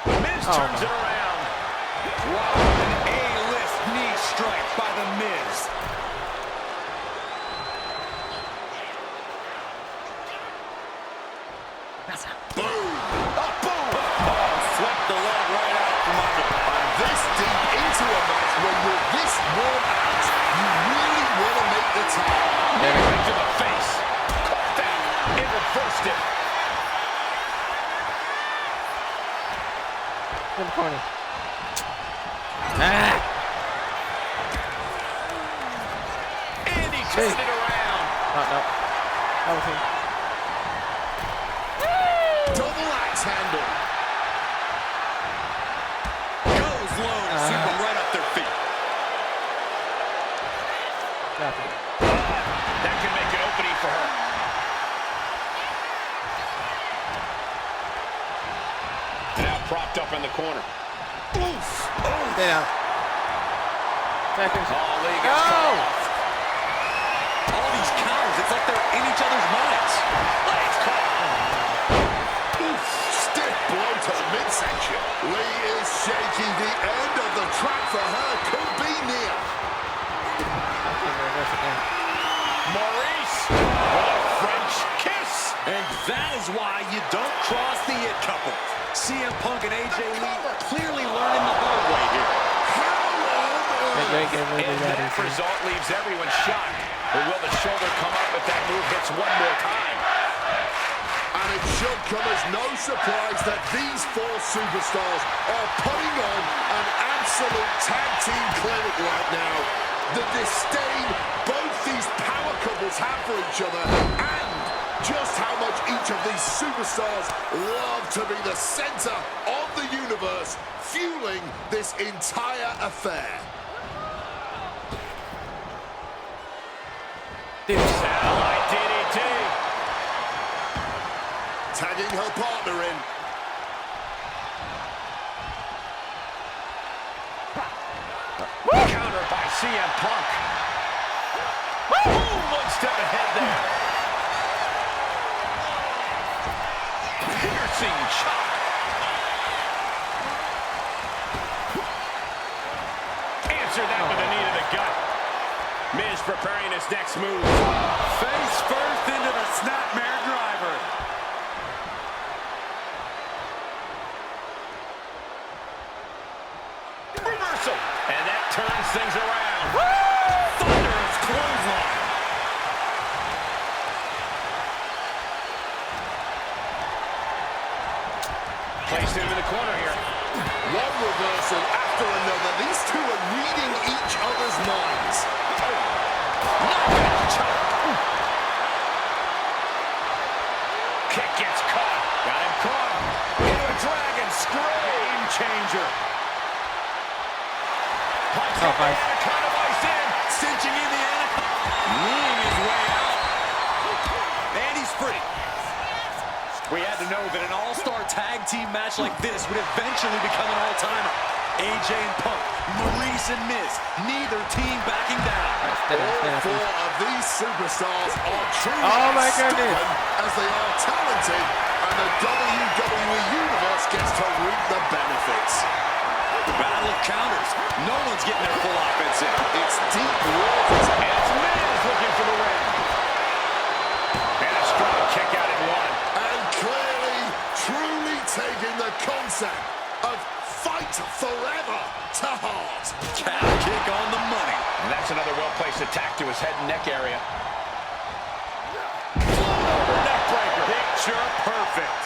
Miz turns it around. Wow, an A-list knee strike by The Miz. Boom! Oh, boom! Oh, swept the leg right out from under. This deep into a match when you're this worn out, you really want to make the tag. Right to the face. Caught that. It reversed it. In the corner. Ah! And he turned it around. Oh, no. That was him. Double axe handle. Goes low to sweep them right up their feet. Nothing. That can make an opening for her. Now propped up in the corner. Oof! Stay down. Seconds. Oh, Lee Go! gets cut off. All these counters, it's like they're in each other's minds. Legs caught. Stiff blow to the midsection. Lee is shaking. The end of the track for her could be near. Maurice. What a French kiss. And that is why you don't cross the it couple. CM Punk and AJ Lee clearly learning the hard way here. And that result leaves everyone shocked. But will the shoulder come up if that move hits one more time? And it should come as no surprise that these four superstars are putting on an absolute tag team clinic right now. The disdain both these power couples have for each other, and just how much each of these superstars love to be the center of the universe, fueling this entire affair. Satellite DDT. Tagging her partner in. Counter by CM Punk. Boom, one step ahead there. Piercing chop. Answer that with a knee to the gut. Miz preparing his next move. Face first into the snapmare driver. Reversal. And that turns things around. Thunderous clothesline. Placed him in the corner here. One reversal after another. These two are reading each other's minds. Kick gets caught. Got him caught. Into a dragon scream changer. Oh, nice. Anaconda bites in. Cinching in the anaconda. Kneeing his way out. And he's free. We had to know that an all-star tag team match like this would eventually become an all-timer. AJ and Punk, Maurice and Miz, neither team backing down. All four of these superstars are truly goodness. as they are talented, and the WWE Universe gets to reap the benefits. Battle of counters. No one's getting their full offense in. It's deep waters. And it's Miz looking for the win. And a strong kick out at one. And clearly, truly taking the concept of fight forever to heart. Calf kick on the money. And that's another well-placed attack to his head and neck area. Neck breaker. Picture perfect.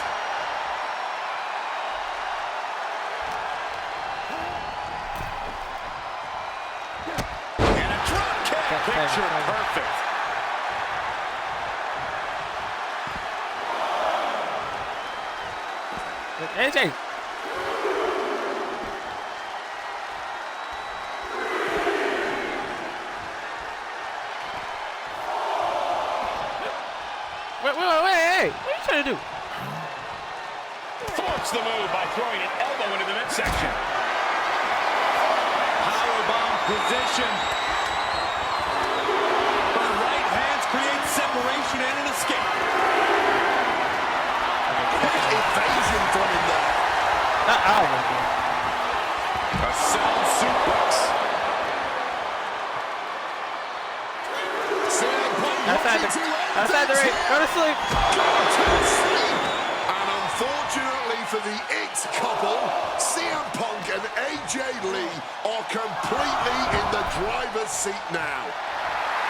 And a drop kick. Picture perfect. AJ. Wait, hey, what are you trying to do? Thwarts the move by throwing an elbow into the midsection. Powerbomb position. Her right hands create separation and an escape. Quick evasion from him there. Ow. Outside the ring. Go to sleep. Go to sleep. And unfortunately for the It couple, CM Punk and AJ Lee are completely in the driver's seat now.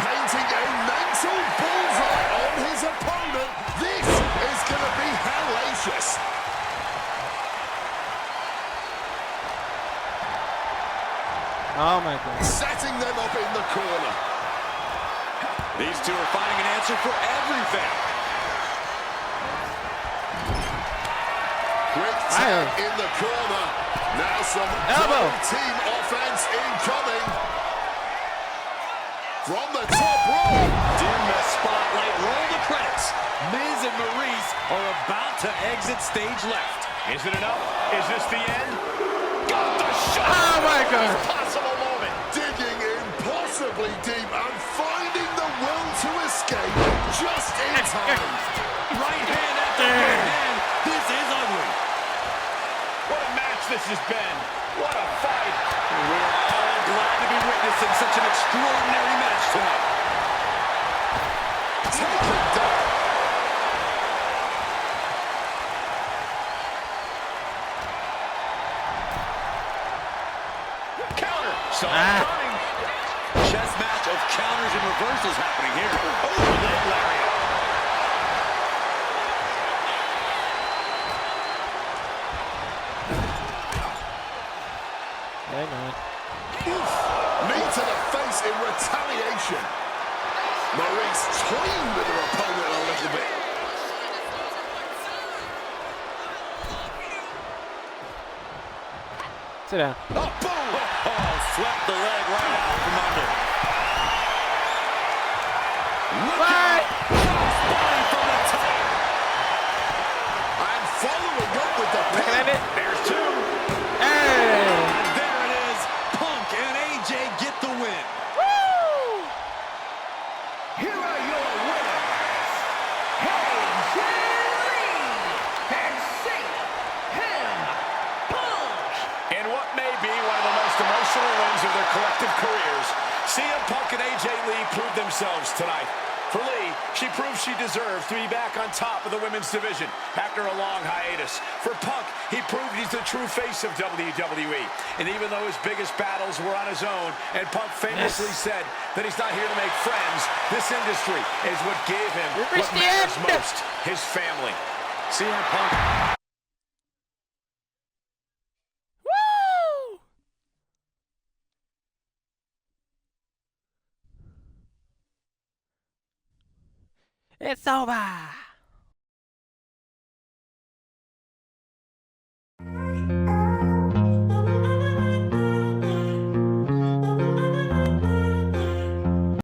Painting a mental bullseye on his opponent. This is going to be hellacious. Oh my God. Setting them up in the corner. These two are finding an answer for everything. Quick tap in the corner. Now some elbow team offense incoming. From the top rope. Dim the spotlight, roll the credits. Miz and Maurice are about to exit stage left. Is it enough? Is this the end? Got the shot! Oh my God. Possible moment. Digging impossibly deep and finding the will to escape just in time. Right hand after right hand. This is ugly. What a match this has been. What a fight. We're all glad to be witnessing such an extraordinary match tonight. Taken down. Counter. Saw it coming. Chess match of counters and reversals happening here. Overhead lariat. Hey man. Knee to the face in retaliation. Maurice toying with her opponent a little bit. Sit down. Oh, boom! Oh, swept the leg right out from under. Look out! Crossbody from the top. And following up with the Looking pin. at it. There's two. Hey. And there it is. Punk and AJ get the win. Woo. Here are your winners, AJ Lee and CM Punk. In what may be one of the most emotional wins of their collective careers, CM Punk and AJ Lee proved themselves tonight. For Lee, she proved she deserves to be back on top of the women's division after a long hiatus. For Punk, he proved he's the true face of WWE. And even though his biggest battles were on his own, and Punk famously said that he's not here to make friends, this industry is what gave him what matters most, his family. CM Punk. Woo. It's over.